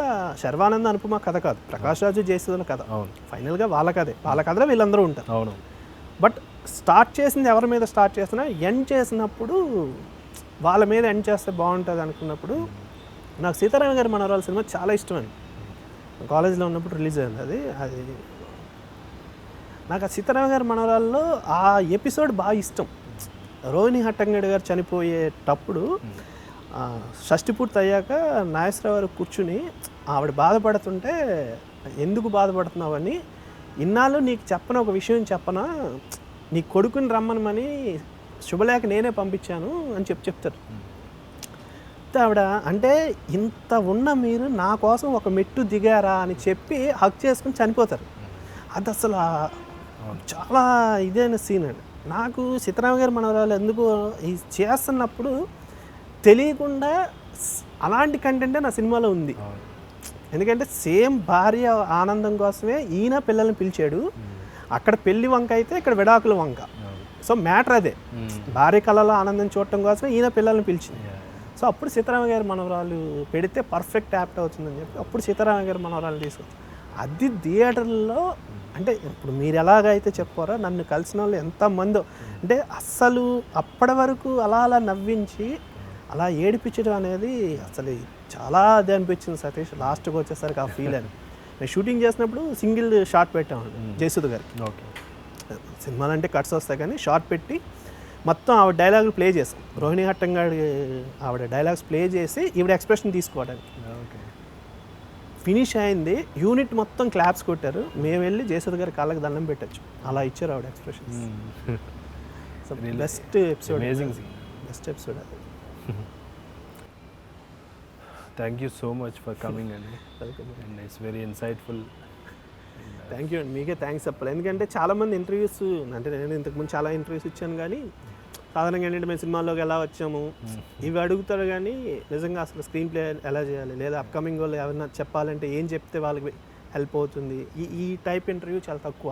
శర్వానంద్ అనుపమ కథ కాదు, ప్రకాష్ రాజు జయసుధల కథ, ఫైనల్గా వాళ్ళ కథలో వీళ్ళందరూ ఉంటారు. బట్ స్టార్ట్ చేసింది ఎవరి మీద స్టార్ట్ చేసినా ఎండ్ చేసినప్పుడు వాళ్ళ మీద ఎండ్ చేస్తే బాగుంటుంది అనుకున్నప్పుడు నాకు సీతారామ గారి మనవరాలు సినిమా చాలా ఇష్టం అండి. కాలేజ్లో ఉన్నప్పుడు రిలీజ్ అయింది అది నాకు ఆ సీతారామ గారి మనవరాల్లో ఆ ఎపిసోడ్ బాగా ఇష్టం. రోహిణి హట్టంగడి గారు చనిపోయేటప్పుడు షష్టి పూర్తి అయ్యాక నాగేశ్వరరావు గారు కూర్చుని ఆవిడ బాధపడుతుంటే ఎందుకు బాధపడుతున్నావని, ఇన్నాళ్ళు నీకు చెప్పన ఒక విషయం చెప్పనా, నీ కొడుకుని రమ్మనమని శుభలేఖ నేనే పంపించాను అని చెప్తారు. ఆవిడ అంటే ఇంత ఉన్న మీరు నా కోసం ఒక మెట్టు దిగారా అని చెప్పి హక్ చేసుకుని చనిపోతారు. అది అసలు చాలా ఇదైన సీన్ అండి. నాకు సీతారామ గారి మనవరాలు ఎందుకు ఇది చేస్తున్నప్పుడు తెలియకుండా అలాంటి కంటెంటే నా సినిమాలో ఉంది. ఎందుకంటే సేమ్ భార్య ఆనందం కోసమే ఈయన పిల్లల్ని పిలిచాడు. అక్కడ పెళ్లి వంక అయితే ఇక్కడ విడాకుల వంక. సో మ్యాటర్ అదే, భార్య కళలో ఆనందం చూడటం కోసమే ఈయన పిల్లల్ని పిలిచింది. సో అప్పుడు సీతారామ గారి మనవరాలు పెడితే పర్ఫెక్ట్ యాప్ట్ అవుతుందని చెప్పి అప్పుడు సీతారామ గారి మనవరాలు తీసుకొచ్చి అది థియేటర్లో అంటే ఇప్పుడు మీరు ఎలాగైతే చెప్పారో నన్ను కలిసిన వాళ్ళు ఎంతమందో అంటే అస్సలు అప్పటి వరకు అలా నవ్వించి అలా ఏడిపించడం అనేది అసలు చాలా అదే అనిపించింది సతీష్. లాస్ట్కి వచ్చేసరికి ఆ ఫీల్ అని నేను షూటింగ్ చేసినప్పుడు సింగిల్ షాట్ పెట్టామండి జయసుధ గారికి. సినిమాలు అంటే కట్స్ వస్తాయి కానీ షార్ట్ పెట్టి మొత్తం ఆవిడ డైలాగులు ప్లే చేసాం. రోహిణి హట్టంగాడి ఆవిడ డైలాగ్స్ ప్లే చేసి ఈవిడ ఎక్స్ప్రెషన్ తీసుకోవడానికి ఫినిష్ అయింది. యూనిట్ మొత్తం క్లాప్స్ కొట్టారు. మేము వెళ్ళి జయసుధ గారి కాళ్ళకి దండం పెట్టచ్చు, అలా ఇచ్చారు ఆవిడ expression. Best episode, best episode అది. Thank you so much for coming అండి, and it's very insightful. Thank you అండి, మీకే థ్యాంక్స్ చెప్పాలి. ఎందుకంటే చాలామంది ఇంటర్వ్యూస్ అంటే నేను ఇంతకుముందు చాలా ఇంటర్వ్యూస్ ఇచ్చాను కానీ సాధారణంగా ఏంటంటే మేము సినిమాల్లోకి ఎలా వచ్చాము ఇవి అడుగుతారు కానీ నిజంగా అసలు స్క్రీన్ ప్లే ఎలా చేయాలి లేదా అప్కమింగ్ వాళ్ళు ఏమైనా చెప్పాలంటే ఏం చెప్తే వాళ్ళకి హెల్ప్ అవుతుంది, ఈ టైప్ ఇంటర్వ్యూ చాలా తక్కువ.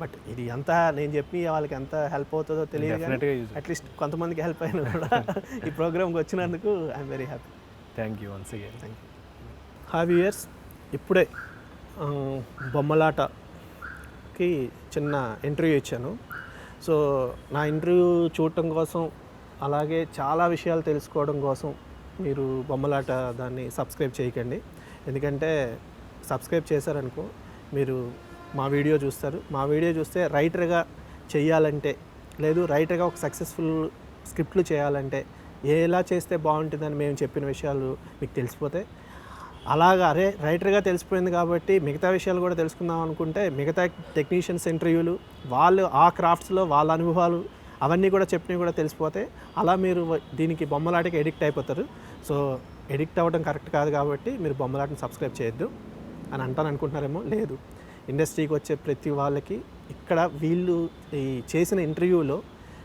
బట్ ఇది ఎంత నేను చెప్పి వాళ్ళకి ఎంత హెల్ప్ అవుతుందో తెలియదు కానీ అట్లీస్ట్ కొంతమందికి హెల్ప్ అయినా కూడా ఈ ప్రోగ్రామ్కి వచ్చినందుకు I'm very happy. Thank you once again. Thank you. Have years ఇప్పుడే బొమ్మలాటకి చిన్న ఇంటర్వ్యూ ఇచ్చాను. సో నా ఇంటర్వ్యూ చూడటం కోసం అలాగే చాలా విషయాలు తెలుసుకోవడం కోసం మీరు బొమ్మలాట దాన్ని సబ్స్క్రైబ్ చేయకండి. ఎందుకంటే సబ్స్క్రైబ్ చేశారనుకో మీరు మా వీడియో చూస్తారు, మా వీడియో చూస్తే రైటర్గా చేయాలంటే లేదు రైటర్గా ఒక సక్సెస్ఫుల్ స్క్రిప్ట్లు చేయాలంటే ఎలా చేస్తే బాగుంటుందని మేము చెప్పిన విషయాలు మీకు తెలిసిపోతాయి. అలాగా అరే రైటర్గా తెలిసిపోయింది కాబట్టి మిగతా విషయాలు కూడా తెలుసుకుందాం అనుకుంటే మిగతా టెక్నీషియన్స్ ఇంటర్వ్యూలు వాళ్ళు ఆ క్రాఫ్ట్స్లో వాళ్ళ అనుభవాలు అవన్నీ కూడా చెప్పినవి కూడా తెలిసిపోతాయి. అలా మీరు దీనికి బొమ్మలాటకి ఎడిక్ట్ అయిపోతారు. సో ఎడిక్ట్ అవ్వడం కరెక్ట్ కాదు కాబట్టి మీరు బొమ్మలాటని సబ్స్క్రైబ్ చేయొద్దు అని అనుకుంటున్నారేమో. లేదు, ఇండస్ట్రీకి వచ్చే ప్రతి వాళ్ళకి ఇక్కడ వీళ్ళు ఈ చేసిన ఇంటర్వ్యూలో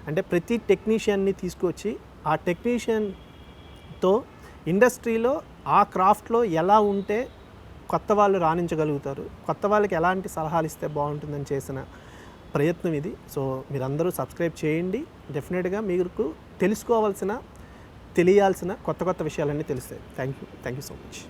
అంటే ప్రతి టెక్నీషియన్ని తీసుకొచ్చి ఆ టెక్నీషియన్తో ఇండస్ట్రీలో ఆ క్రాఫ్ట్లో ఎలా ఉంటే కొత్త వాళ్ళు రాణించగలుగుతారు, కొత్త వాళ్ళకి ఎలాంటి సలహాలు ఇస్తే బాగుంటుందని చేసిన ప్రయత్నం ఇది. సో మీరందరూ సబ్స్క్రైబ్ చేయండి. డెఫినెట్గా మీకు తెలియాల్సిన కొత్త విషయాలన్నీ తెలుస్తాయి. Thank you so much.